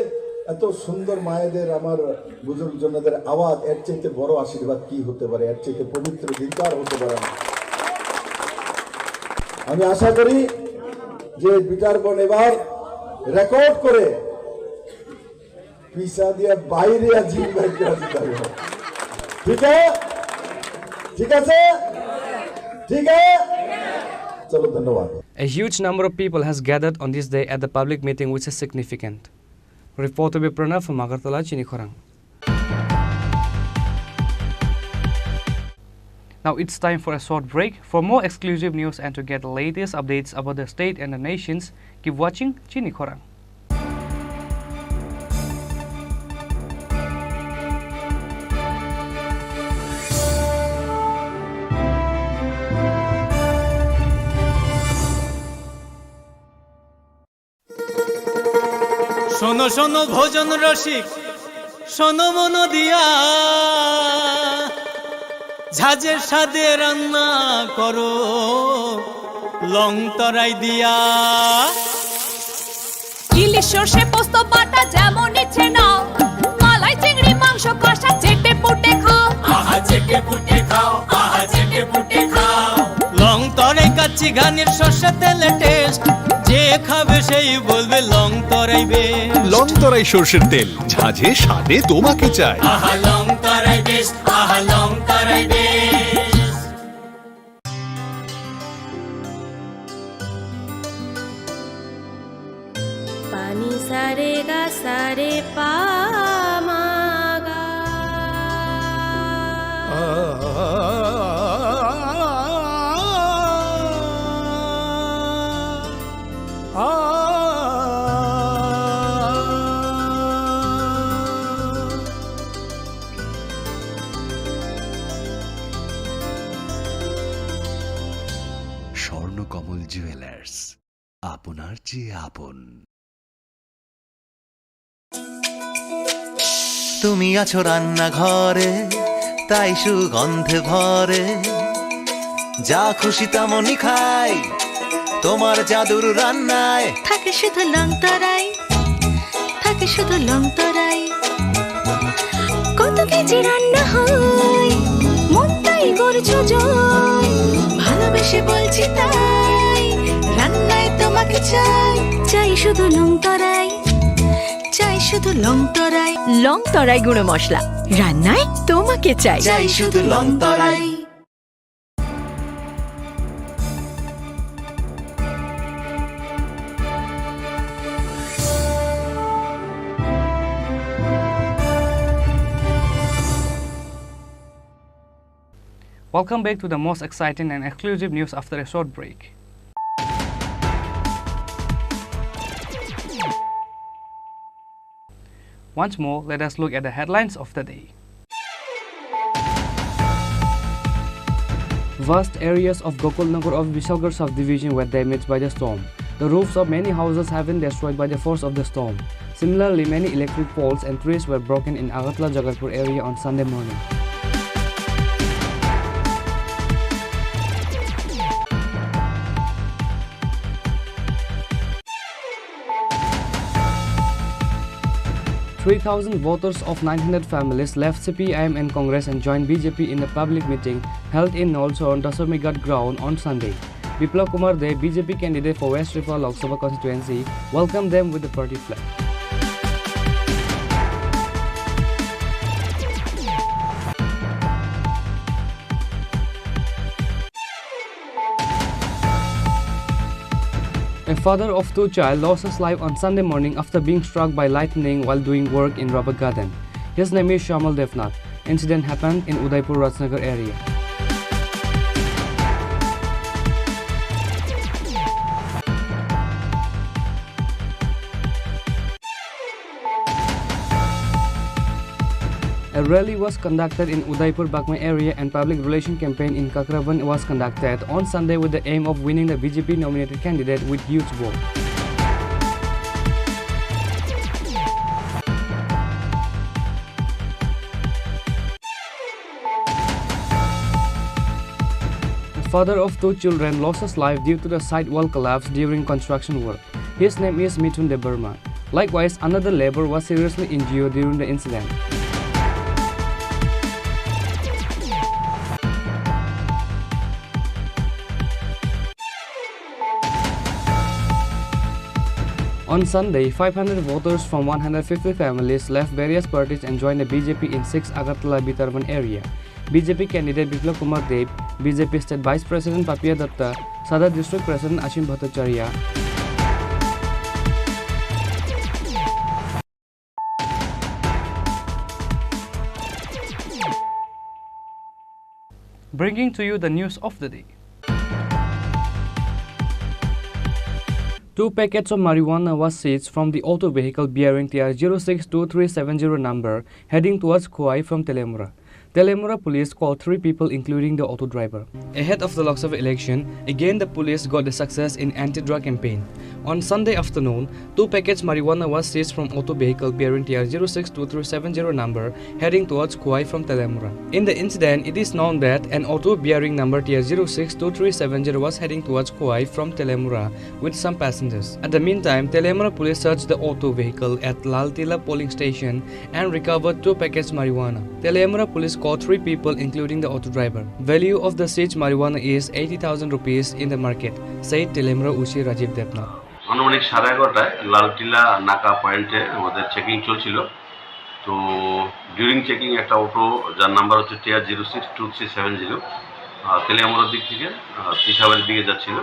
এত সুন্দর মায়েদের, আমার বুজুর্গজনদের আওয়াজ, এর চাইতে বড় আশীর্বাদ কি হতে পারে, এর চাইতে পবিত্র দিন তো আর হতে পারে না। আমি আশা করি যে বিটারবন এবার রেকর্ড করে পিসা দিয়ে বাইরে জিম বাইক করে দিতে হবে। ঠিক আছে চলো, ধন্যবাদ। A huge number of people has gathered on this day at the public meeting, which is significant. Reporter by Pranav from Agartala, Chinikhorang. Now it's time for a short break. For more exclusive news and to get the latest updates about the state and the nations, keep watching Chinikhorang. শোনো শোনো ভোজন রসিক, শোনো মন দিয়া, ঝাঁঝের স্বাদে রান্না করো লং তরাই দিয়া। ইলিশ সর্ষে পোস্ত বাটা যেমন ইচ্ছে নাও, মালাই চিংড়ি মাংস কষা চেটে পুটে খাও, আহা চেটে পুটে খাও, আহা চেটে পুটে খাও। লং তরাই কাচ্চি ঘানির সর্ষে তেলে টেস্ট, যে খাবে সেই বলবে লং তরাই বেশ। লং তরাই সর্ষের তেল, ঝাঁঝে স্বাদে তোমাকে চাই। আহা লং তরাই বেশ, আহা লং তরাই বেশ। পানি সারে গা সারে পা মা গা। স্বর্ণকমল জুয়েলার্স, আপনার চেয়ে আপন। তুমি আছো রান্নাঘরে, তাই সুগন্ধে ভরে, যা খুশি তেমনই খাই তোমার জাদুর রান্নায়। থাকে শুধু লং তরাই, থাকে শুধু লং তরাই। কত কেজি রান্না হয়, মন তাই করছো জয়। ভালোবেসে বলছি তাই, রান্নায় তোমাকে চাই, চাই শুধু লং তরাই, চাই শুধু লং তরাই। লং তরাই গুঁড়ো মশলা, রান্নায় তোমাকে চাই, চাই শুধু long Terai. Welcome back to the most exciting and exclusive news after a short break. Once more, let us look at the headlines of the day. Vast areas of Gokulnagar of Vishalgarh subdivision were damaged by the storm. The roofs of many houses have been destroyed by the force of the storm. Similarly, many electric poles and trees were broken in Agartala Jagatpur area on Sunday morning. "3,000 voters of 900 families left CPIM and Congress and joined BJP in a public meeting held in Nolchon, Dasarmigat ground on Sunday. Biplab Kumar Dev, BJP candidate for West Rifa Lok Sabha constituency, welcomed them with the party flag. A father of two children lost his life on Sunday morning after being struck by lightning while doing work in rubber garden. His name is Shamal Devnath. Incident happened in Udaipur Rajnagar area. A rally was conducted in Udaipur Bagma area and public relation campaign in Kakravan was conducted on Sunday with the aim of winning the BJP nominated candidate with huge vote. The father of 2 children lost his life due to the side wall collapse during construction work. His name is Mithun Debarma. Likewise, another laborer was seriously injured during the incident. On Sunday, 500 voters from 150 families left various parties and joined the BJP in 6 Agartala Bitarban area. BJP candidate Biplab Kumar Dev, BJP State Vice President Papia Datta, Sadar District President Ashim Bhattacharya, bringing to you the news of the day. 2 packets of marijuana was seized from the auto vehicle bearing TR 062370 number heading towards Kuai from Telemura. Telemura police called 3 people including the auto driver. Ahead of the Lok Sabha election, again the police got the success in anti-drug campaign. On Sunday afternoon, 2 packets marijuana was seized from auto vehicle bearing TR 062370 number heading towards Kuai from Telemura. In the incident, it is known that an auto bearing number TR 062370 was heading towards Kuai from Telemura with some passengers. At the meantime, Telemura police searched the auto vehicle at Laltila polling station and recovered 2 packets marijuana. Telemura police caught 3 people including the auto driver. Value of the seized marijuana is 80,000 rupees in the market, said Telemura Ushi Rajiv Debnath. আনুমানিক 11:30টায় লালটিলা নাকা পয়েন্টে আমাদের checking চলছিল। তো during checking একটা auto যার number হচ্ছে TR 062370 তেলিয়ামুড়ার দিক থেকে তিসাবাড়ির দিকে যাচ্ছিল।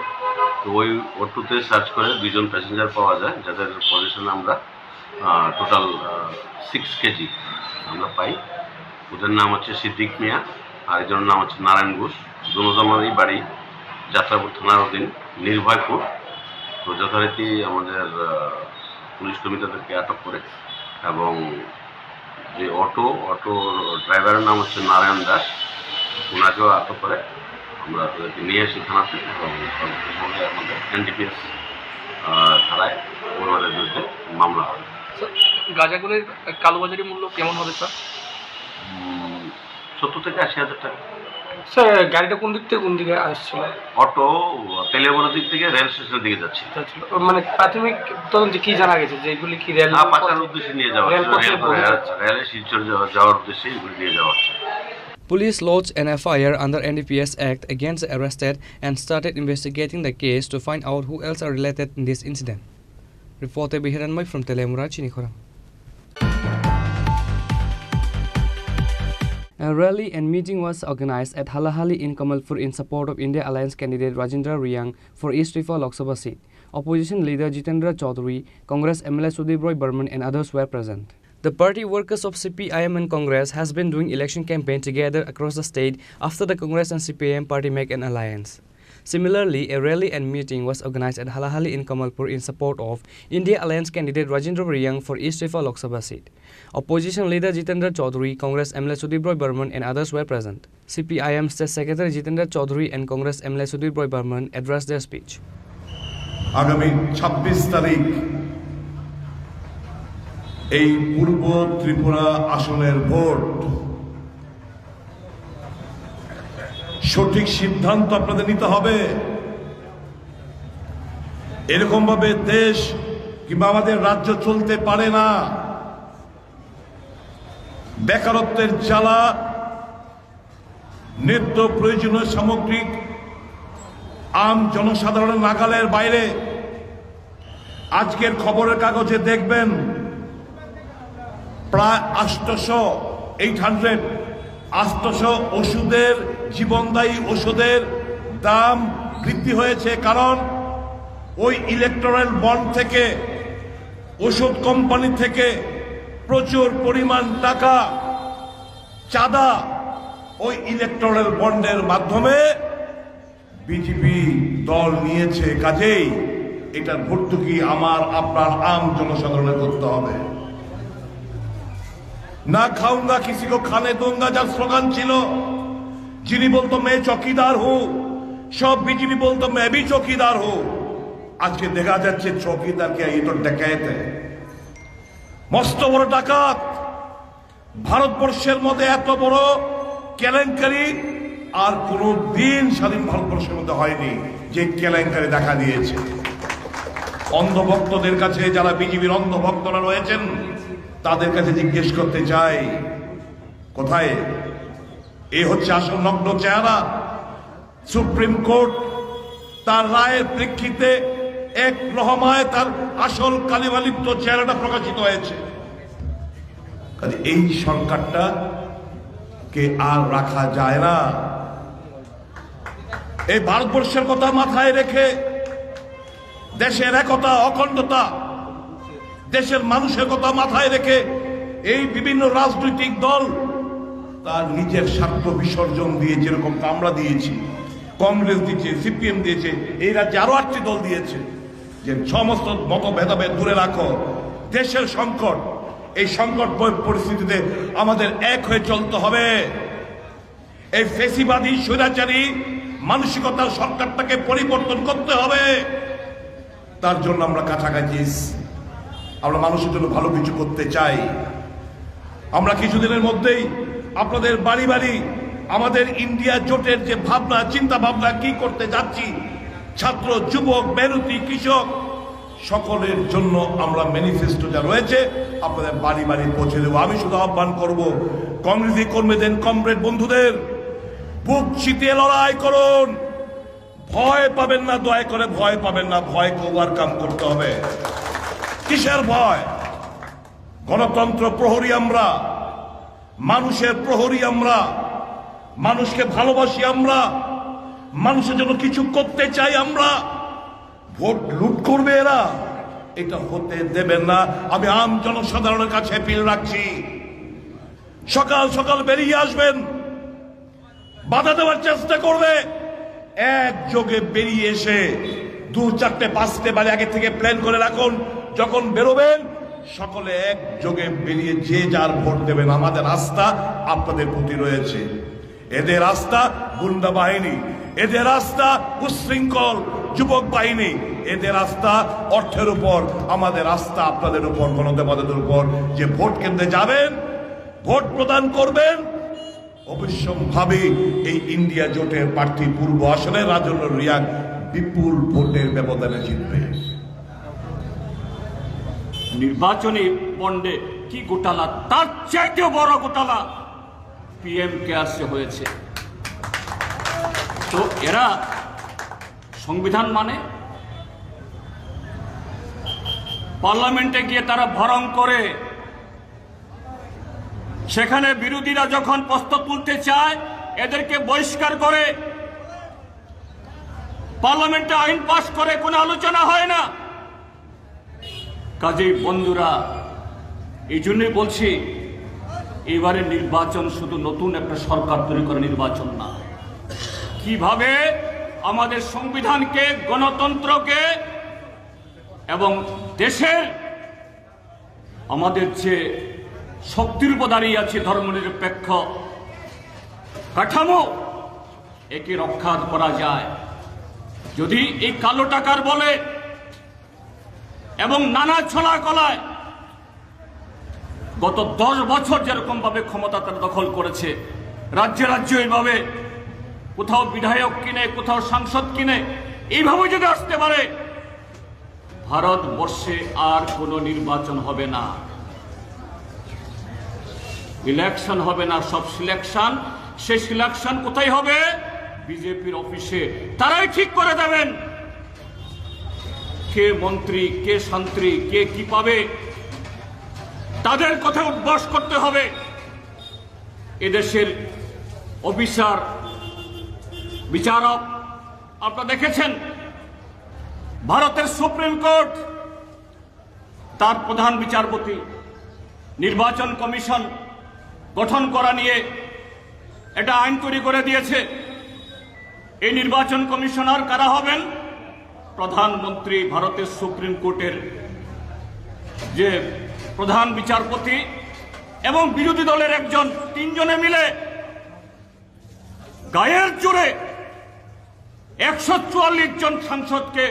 তো ওই অটোতে সার্চ করে 2 জন প্যাসেঞ্জার পাওয়া যায়, যাদের পজিশনে আমরা টোটাল 6 কেজি আমরা পাই। ওদের নাম হচ্ছে সিদ্দিক মিয়া আর একজনের নাম হচ্ছে নারায়ণ ঘোষ। দুজনেরই বাড়ি যাত্রাপুর থানার অধীন নির্ভয়পুর। তো যথারীতি আমাদের পুলিশ কর্মী তাদেরকে আটক করে এবং যে অটোর ড্রাইভারের নাম হচ্ছে নারায়ণ দাস, ওনাকেও আটক করে আমরা তাদেরকে নিয়ে এসি থানাতে এবং সঙ্গে আমাদের NDPS ধারায় ওনাদের বিরুদ্ধে মামলা হয়। গাঁজাগুলির কালোবাজারি মূল্য কেমন হবে স্যার? 70 থেকে 80,000 টাকা। স্যার গাড়িটা কোন দিক থেকে কোন দিকে আসছিল? অটো তেলিয়ামুড়ার দিক থেকে রেল স্টেশনের দিকে যাচ্ছে। মানে প্রাথমিক তদন্তে কি জানা গেছে যে এগুলি কি রেল পাচার উদ্দেশ্যে নিয়ে যাওয়া হচ্ছে, রেলে শিলচর যাওয়ার উদ্দেশ্যে এগুলি নিয়ে যাওয়া হচ্ছে। Police lodged an FIR under NDPS Act against the arrested and started investigating the case to find out who else are related in this incident. Reporter Bihiranmoy from Telemura, Chinikhora. A rally and meeting was organized at Halahali in Kamalpur in support of India Alliance candidate Rajendra Riyang for East Rifa Lok Sabha seat. Opposition leader Jitendra Chaudhary, Congress MLA Sudip Roy Burman and others were present. The party workers of CPIM and Congress has been doing election campaign together across the state after the Congress and CPIM party make an alliance. Similarly, a rally and meeting was organized at Halahali in Kamalpur in support of India Alliance candidate Rajendra Riyang for East Rifa Lok Sabha seat. Opposition leader Jitendra Chaudhary, Congress MLA Sudip Roy Burman and others were present. CPIM State Secretary Jitendra Chaudhary and Congress MLA Sudip Roy Burman addressed their speech. আগামী 26 তারিখ এই পূর্ব ত্রিপুরা আসনের vote, সঠিক সিদ্ধান্ত আপনাদের নিতে হবে। এরকম ভাবে দেশ কিংবা আমাদের রাজ্য চলতে পারে না। বেকারত্বের জ্বালা, নিত্য প্রয়োজনীয় সামগ্রিক আম জনসাধারণের নাগালের বাইরে। আজকের খবরের কাগজে দেখবেন প্রায় 800 ওষুধের, জীবনদায়ী ওষুধের দাম বৃদ্ধি হয়েছে। কারণ ওই ইলেকট্রাল বন্ড থেকে, ওষুধ কোম্পানি থেকে প্রচুর পরিমাণ টাকা চাঁদা ওই ইলেকট্রাল বন্ডের মাধ্যমে বিজেপি দল নিয়েছে। কাজেই এটার ভর্তুকি আমার আপনার আম জনসাধারণের করতে হবে। না খাউঙ্গা কিসি কো খানে दूंगा যার স্লোগান ছিল, যিনি বলতো মে চৌকিদার হু, সব বিজেপি বলতো মে ভি চৌকিদার হু। আজকে দেখা যাচ্ছে চৌকিদার কে এই তো ডাকাত মস্ত বড় ডাকাত। ভারতবর্ষের মধ্যে এত বড় কেলেঙ্কারি আর কোনো দিন স্বাধীন ভারতবর্ষের মধ্যে হয়নি যে কেলেঙ্কারি দেখা দিয়েছে। অন্ধভক্তদের কাছে, যারা বিজেপির অন্ধভক্তরা রয়েছেন তাদের কাছে জিজ্ঞেস করতে চাই, কোথায় এই হচ্ছে আসল নগ্ন চেহারা? সুপ্রিম কোর্ট তার রায়ের প্রেক্ষিতে এক লহমায় তার আসল কালিমালিপ্ত চেহারাটা প্রকাশিত হয়েছে। কাজে এই সরকারটা কে আর রাখা যায় না। এই ভারতবর্ষের কথা মাথায় রেখে দেশের একতা, অখণ্ডতা, দেশের মানুষের কথা মাথায় রেখে এই বিভিন্ন রাজনৈতিক দল তার নিজের স্বার্থ বিসর্জন দিয়ে, যেরকম আমরা দিয়েছি, কংগ্রেস দিয়েছে, সিপিএম দিয়েছে, এই রাজ্যে আরো 8টি দল দিয়েছে, যে সমস্ত মতভেদাভেদ দূরে রাখো, দেশের সংকট, এই সংকট পরিস্থিতিতে আমাদের এক হয়ে চলতে হবে। এই ফেসিবাদী স্বৈরাচারী মানসিকতার সরকারটাকে পরিবর্তন করতে হবে। তার জন্য আমরা কাছাকাছি, আমরা মানুষের জন্য ভালো কিছু করতে চাই। আমরা কিছুদিনের মধ্যেই আপনাদের বাড়ি বাড়ি আমাদের ইন্ডিয়া জোটের যে ভাবনা, চিন্তা ভাবনা কি করতে যাচ্ছি, ছাত্র, যুবক, মেহনতি, কৃষক সকলের জন্য আমরা ম্যানিফেস্টো যা রয়েছে আপনাদের বাড়ি বাড়ি পৌঁছে দেবো। আমি শুধু আহ্বান করব, কংগ্রেসী কর্মীদের, কমরেড বন্ধুদের, বুক চিতিয়ে লড়াই করুন। ভয় পাবেন না, দয়া করে ভয় পাবেন না। ভয়কে ওভারকাম করতে হবে। কিসের ভয়? গণতন্ত্র প্রহরী আমরা, মানুষের প্রহরী আমরা, মানুষকে ভালোবাসি আমরা, মানুষের জন্য কিছু করতে চাই আমরা। ভোট লুট করবে এরা, এটা হতে দেবেন না। আমি আম জনসাধারণের কাছে অ্যাপিল রাখছি, সকাল সকাল বেরিয়ে আসবেন, বাধা দেওয়ার চেষ্টা করবে। একযোগে বেরিয়ে এসে 2, 4, 5টে বাড়ি আগে থেকে প্ল্যান করে রাখুন। যখন বেরোবেন সকলে একযোগে বেরিয়ে যে যার ভোট দেবেন। আমাদের আস্থা আপনাদের প্রতি রয়েছে। এদের আস্থা গুন্ডা বাহিনী, এদের আস্থা উশৃঙ্খল যুবক বাহিনী, এদের আস্থা অর্থের উপর। আমাদের আস্থা আপনাদের উপর, গণদেবতাদের উপর। যে ভোট কেন্দ্রে যাবেন, ভোট প্রদান করবেন, অবশ্যভাবে এই ইন্ডিয়া জোটের প্রার্থী পূর্ব আসনে রাজন্য রিয়াং বিপুল ভোটের ব্যবধানে জিতবে। নির্বাচনী বন্ডে কি ঘোটালা, তার চাইতেও বড় ঘোটালা পিএম কেয়ারসে হয়েছে। তো এরা সংবিধান মানে, পার্লামেন্টে গিয়ে তারা ভরং করে, সেখানে বিরোধীরা যখন প্রশ্ন তুলতে চায় এদেরকে বহিষ্কার করে, পার্লামেন্টে আইন পাশ করে, কোনো আলোচনা হয় না। কাজেই বন্ধুরা, এই জন্যই বলছি, এবারে নির্বাচন শুধু নতুন একটা সরকার তৈরি করে নির্বাচন না, কিভাবে আমাদের সংবিধানকে, গণতন্ত্রকে এবং দেশের আমাদের যে শক্তির উপর দাঁড়িয়ে আছে ধর্মনিরপেক্ষ কাঠামো, একে রক্ষা করা যায়। যদি এই কালো টাকার বলে এবং নানা ছলা কলায় গত 10 বছর যেরকম ভাবে ক্ষমতা তারা দখল করেছে, রাজ্যে রাজ্যে এইভাবে কোথাও বিধায়ক কিনে, কোথাও সাংসদ কিনে, এইভাবে যদি আসতে পারে, ভারতবর্ষে আর কোনো নির্বাচন হবে না, ইলেকশন হবে না, সব সিলেকশন। সেই সিলেকশন কোথায় হবে? বিজেপির অফিসে। তারাই ঠিক করে দেবেন কে মন্ত্রী, কে শান্ত্রী, কে কি পাবে, তাদের কথা উদ্বাস করতে হবে। এদেশের অফিসার, বিচারক আপনারা দেখেছেন, ভারতের সুপ্রিম কোর্ট তার প্রধান বিচারপতি নির্বাচন কমিশন গঠন করা নিয়ে এটা আইন তৈরি করে দিয়েছে। এই নির্বাচন কমিশনার কারা হবেন? প্রধানমন্ত্রী, ভারতের সুপ্রিম কোর্টের যে প্রধান বিচারপতি, এবং বিরোধী দলের একজন 3 জনে মিলে গায়ের জোরে 144 জন সাংসদকে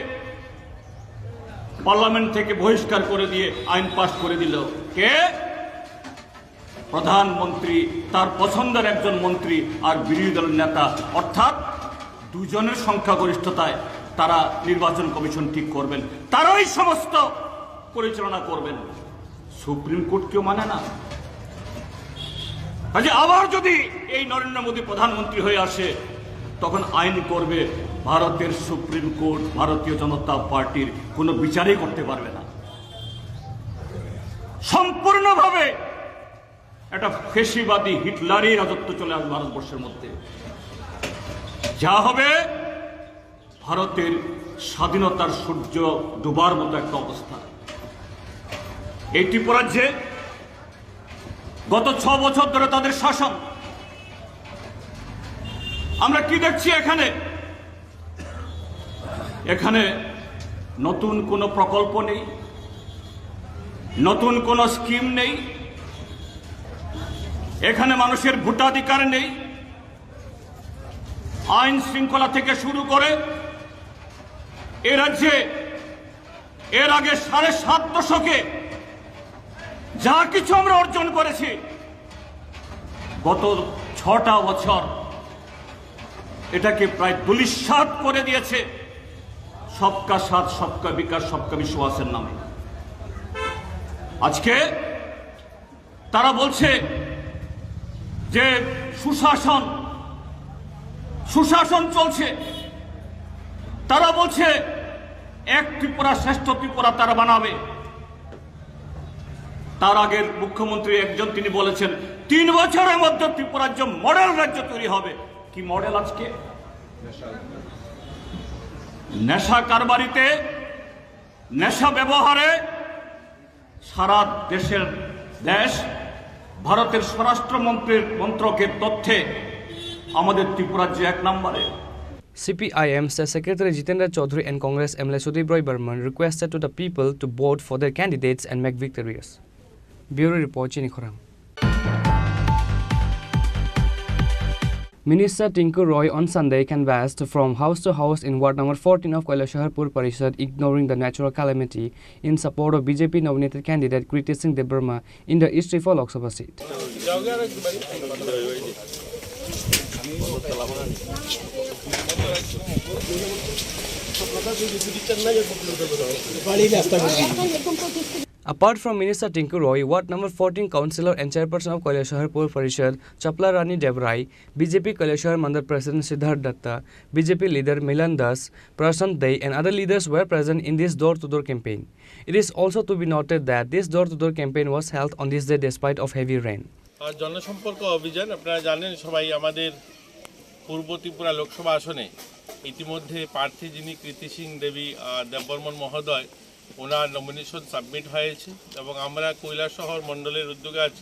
পার্লামেন্ট থেকে বহিষ্কার করে দিয়ে আইন পাস করে দিল কে? প্রধানমন্ত্রী, তার পছন্দের একজন মন্ত্রী আর বিরোধী দলের নেতা, অর্থাৎ দুজনের সংখ্যাগরিষ্ঠতায় তারা নির্বাচন কমিশন ঠিক করবেন, তারাই সমস্ত পরিচালনা করবেন। সুপ্রিম কোর্ট কেউ মানে না। কাজে আবার যদি এই নরেন্দ্র মোদী প্রধানমন্ত্রী হয়ে আসে, তখন আইন করবে ভারতের সুপ্রিম কোর্ট ভারতীয় জনতা পার্টির কোনো বিচারই করতে পারবে না। সম্পূর্ণভাবে একটা ফেসিবাদী হিটলারই রাজত্ব চলে আসবে ভারতবর্ষের মধ্যে। যা হবে ভারতের স্বাধীনতার সূর্য ডুবার মতো একটা অবস্থা। এই ত্রিপুরাজ্যে গত 6 বছর ধরে তাদের শাসন, আমরা কি দেখছি এখানে? এখানে নতুন কোনো প্রকল্প নেই, নতুন কোনো স্কিম নেই, এখানে মানুষের ভোটাধিকার নেই। আইন শৃঙ্খলা থেকে শুরু করে এ রাজ্যে এর আগে 7.5 দশকে যা কিছু আমরা অর্জন করেছি, গত 6টা বছর এটাকে প্রায় ধূলিসাৎ করে দিয়েছে সবকা সাথ, সবকা বিকাশ, সবকা বিশ্বাসের নামে। আজকে তারা বলছে যে সুশাসন চলছে, তারা বলছে এক ত্রিপুরা শ্রেষ্ঠ ত্রিপুরা তারা বানাবে। তার আগের মুখ্যমন্ত্রী একজন তিনি বলেছেন 3 বছরের মধ্যে ত্রিপুরা রাজ্য মডেল রাজ্য তৈরি হবে। কি মডেল আজকে? নেশা কারবারিতে, নেশা ব্যবহারে সারা দেশ ভারতের স্বরাষ্ট্র মন্ত্রকের তথ্যে আমাদের ত্রিপুরা রাজ্যে 1 নম্বরে। CPIM State Secretary Jitendra Chaudhary and Congress MLA Sudip Roy Burman requested to the people to vote for their candidates and make victorious. Bureau Report, Chinikhoram. Minister Tinku Roy on Sunday canvassed from house to house in Ward number 14 of Kailashaharpur Parishad, ignoring the natural calamity in support of BJP nominated candidate Kriti Singh Debarma in the East Tripura Lok Sabha seat. Apart from Minister Tinku Roy, Ward number 14 Councillor and Chairperson of Kailashaharpur Parishad, Chapla Rani Devrai, BJP Kailashahar Mandal President Siddharth Datta, BJP leader Milan Das, Prashant Dey and other leaders were present in this door-to-door campaign. It is also to be noted that this door-to-door campaign was held on this day despite of heavy rain. জনসম্পর্ক অভিযান আপনারা জানেন সবাই, আমাদের পূর্ব ত্রিপুরা লোকসভা আসনে ইতিমধ্যে প্রার্থী যিনি কৃতি সিং দেববর্মন মহোদয়, ওনার নমিনেশন সাবমিট হয়েছে এবং আমরা কৈলাসহর মণ্ডলের উদ্যোগে আজ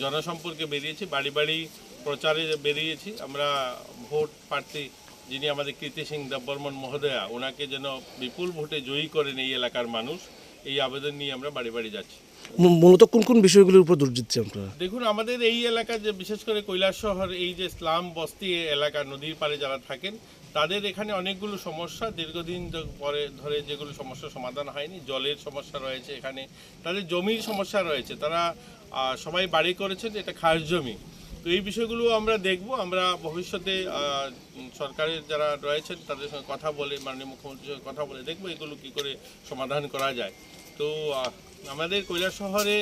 জনসম্পর্কে বেরিয়েছি, বাড়ি বাড়ি প্রচারে বেরিয়েছি। আমরা ভোট প্রার্থী যিনি আমাদের কৃতি সিং দেববর্মন মহোদয়া, ওনাকে যেন বিপুল ভোটে জয়ী করেন এই এলাকার মানুষ, এই আবেদন নিয়ে আমরা বাড়ি বাড়ি যাচ্ছি। মূলত কোন কোন বিষয়গুলোর উপর জোর দিচ্ছেন আপনারা? দেখুন, আমাদের এই এলাকা যে বিশেষ করে কৈলাসহর এই যে স্লাম বস্তি এলাকা, নদীর পাড়ে যারা থাকেন, তাদের এখানে অনেকগুলো সমস্যা দীর্ঘদিন ধরে যেগুলো সমস্যার সমাধান হয়নি। জলের সমস্যা রয়েছে, এখানে তাদের জমির সমস্যা রয়েছে, তারা সবাই বাড়ি করেছেন, এটা খাস জমি। তো এই বিষয়গুলো আমরা দেখব, আমরা ভবিষ্যতে সরকারের যারা রয়েছেন তাদের সঙ্গে কথা বলে, মাননীয় মুখ্যমন্ত্রীর সঙ্গে কথা বলে দেখব এগুলো কী করে সমাধান করা যায়। তো আমাদের কৈলাসহরে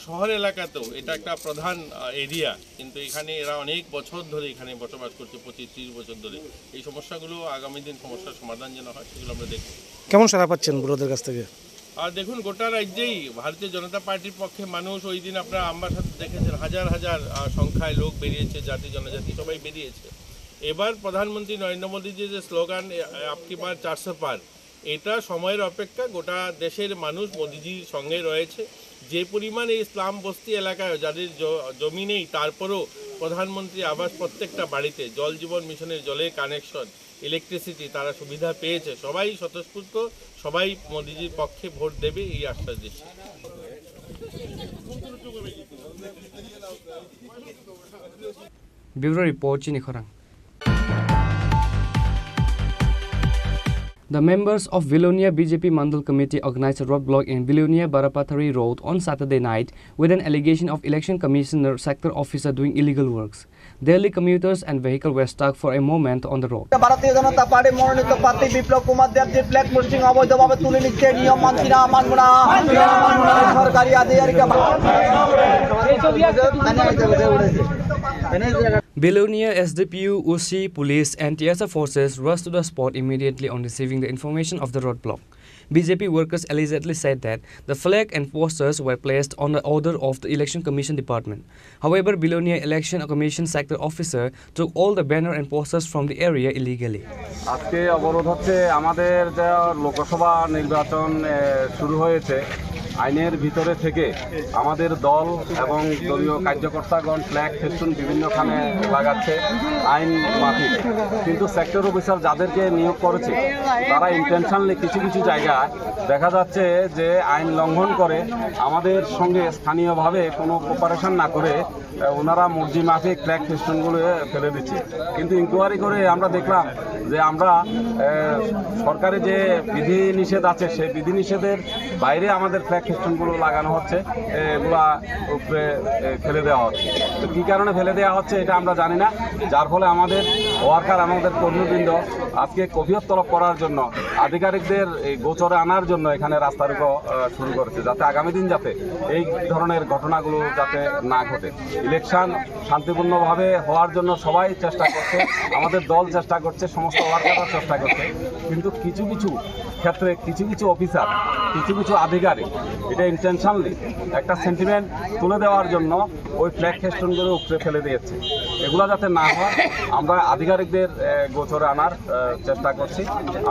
শহর এলাকাতেও এটা একটা প্রধান এরিয়া, কিন্তু এখানে এরা অনেক বছর ধরে এখানে বসবাস করছে, 25-30 বছর ধরে। এই সমস্যাগুলো আগামী দিন সমস্যার সমাধান যেন হয় সেগুলো আমরা দেখব। কেমন সাড়া পাচ্ছেন বুড়োদের কাছ থেকে? আর দেখুন, গোটা রাজ্যেই ভারতীয় জনতা পার্টির পক্ষে মানুষ, ওই দিন আপনারা আমবাসাতে দেখেছেন হাজার হাজার সংখ্যায় লোক বেরিয়েছে, জাতি জনজাতি সবাই বেরিয়েছে। এবার প্রধানমন্ত্রী নরেন্দ্র মোদীজির যে স্লোগান আপকি বার 400 পার, এটা সময়ের অপেক্ষা। গোটা দেশের মানুষ মোদিজির সঙ্গে রয়েছে। যে পরিমাণ এই ইসলাম বস্তি এলাকায় যাদের জমি নেই, তারপরেও প্রধানমন্ত্রী আবাস প্রত্যেকটা বাড়িতে, জল জীবন মিশনের জলের কানেকশন, ইলেকট্রিসিটি তারা সুবিধা পেয়েছে। সবাই স্বতঃস্ফূর্ত, সবাই মোদিজির পক্ষে ভোট দেবে এই আশ্বাস দিচ্ছে। Bureau Report, Chini Khorang. The members of Vilonia BJP Mandal Committee organized a roadblock in Vilonia Barapathari Road on Saturday night with an allegation of Election Commissioner sector officer doing illegal works. Daily commuters and vehicles were stuck for a moment on the road. ভারতীয় জনতা party মনোনীত প্রার্থী বিপ্লব কুমার দেব যে flag posting অবৈধভাবে তুলে নিচ্ছে নিয়ম মানছি না মানব না সরকারি আধিকারিক Vilonia SDPU, UC, police and TSF forces rushed to the spot immediately on receiving the information of the roadblock. BJP workers allegedly said that the flag and posters were placed on the order of the Election Commission Department. However, Vilonia Election Commission sector officer took all the banner and posters from the area illegally. আজকে অবরোধ হচ্ছে আমাদের যে লোকসভা নির্বাচন শুরু হয়েছে আইনের ভিতরে থেকে আমাদের দল এবং দলীয় কার্যকর্তাগণ ফ্ল্যাগ ফেস্টুন বিভিন্নখানে লাগাচ্ছে আইন মাফিক, কিন্তু সেক্টর অফিসার যাদেরকে নিয়োগ করেছে তারা ইন্টেনশনালি কিছু কিছু জায়গায় দেখা যাচ্ছে যে আইন লঙ্ঘন করে আমাদের সঙ্গে স্থানীয়ভাবে কোনো কোপারেশন না করে ওনারা মর্জি মাফিক ফ্ল্যাগ ফেস্টুনগুলো ফেলে দিচ্ছে। কিন্তু ইনকোয়ারি করে আমরা দেখলাম যে আমরা সরকারি যে বিধিনিষেধ আছে সেই বিধিনিষেধের বাইরে আমাদের ফ্ল্যাগ ফেস্টুনগুলো লাগানো হচ্ছে, এগুলা উপরে ফেলে দেওয়া হচ্ছে। তো কী কারণে ফেলে দেওয়া হচ্ছে এটা আমরা জানি না, যার ফলে আমাদের ওয়ার্কার আমাদের কর্মীবৃন্দ আজকে কফিয়ত তলব করার জন্য আধিকারিকদের এই গোচরে আনার জন্য এখানে রাস্তা রোকো শুরু করেছে, যাতে আগামী দিন যাতে এই ধরনের ঘটনাগুলো যাতে না ঘটে। ইলেকশন শান্তিপূর্ণভাবে হওয়ার জন্য সবাই চেষ্টা করছে, আমাদের দল চেষ্টা করছে, সমস্ত ওয়ার্কাররা চেষ্টা করছে, কিন্তু কিছু কিছু ক্ষেত্রে কিছু কিছু অফিসার কিছু কিছু আধিকারিক এটা ইন্টেনশনালি একটা সেন্টিমেন্ট তুলে দেওয়ার জন্য ওই ফ্ল্যাগ ফেস্টুনগুলো উপরে ফেলে দিয়েছে। এগুলো যাতে না হয় আমরা আধিকারিকদের গোচরে আনার চেষ্টা করছি।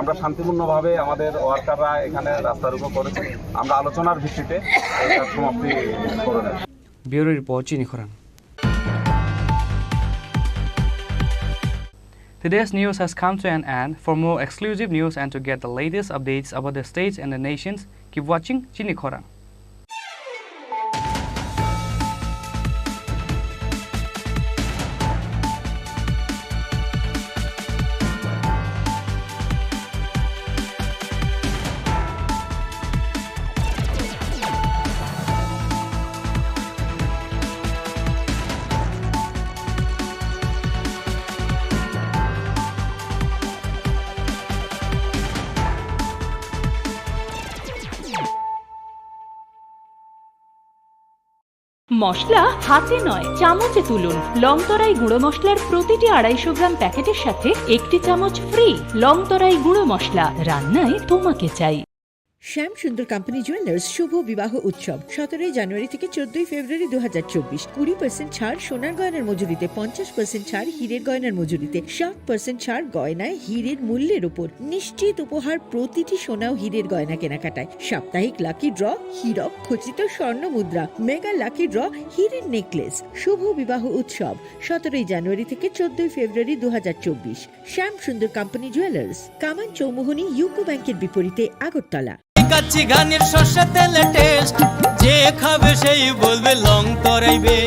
আমরা শান্তিপূর্ণভাবে আমাদের ওয়ার্কাররা এখানে রাস্তা রোকো করেছে, আমরা আলোচনার ভিত্তিতে এটার সমাপ্তি করে নেব। Bureau Report, Chini Khorang. Today's news has come to an end. For more exclusive news and to get the latest updates about the states and the nations, keep watching Chini Khorang. মশলা হাতে নয় চামচে তুলুন। লংতরাই গুঁড়ো মশলার প্রতিটি 250 গ্রাম প্যাকেটের সাথে 1টি চামচ ফ্রি। লংতরাই গুঁড়ো মশলা, রান্নায় তোমাকে চাই। শ্যাম সুন্দর কোম্পানি জুয়েলার্স শুভ বিবাহ উৎসব 17 জানুয়ারি থেকে 14 ফেব্রুয়ারি 2024। 20% ছাড় সোনার গয়নার মজুরিতে, 50% ছাড় হীরের গয়নার মজুরিতে, 60% ছাড় গয়নায় হীরের মূল্যের উপর। নিশ্চিত উপহার প্রতিটি সোনা ও হীরের গয়না কেনাকাটায়। সাপ্তাহিক লাকি ড্র, হীরক খচিত স্বর্ণ মুদ্রা, মেগা লাকি ড্র, হীরের নেকলেস। শুভ বিবাহ উৎসব 17 জানুয়ারি থেকে 14 ফেব্রুয়ারি 2024। শ্যাম সুন্দর কোম্পানি জুয়েলার্স, কামান চৌমুহনী ইউকো ব্যাংকের বিপরীতে, আগরতলা। কাচ্চি ঘানির সর্ষে তেলে টেস্ট, যে খাবে সেই বলবে লং তরাইবে।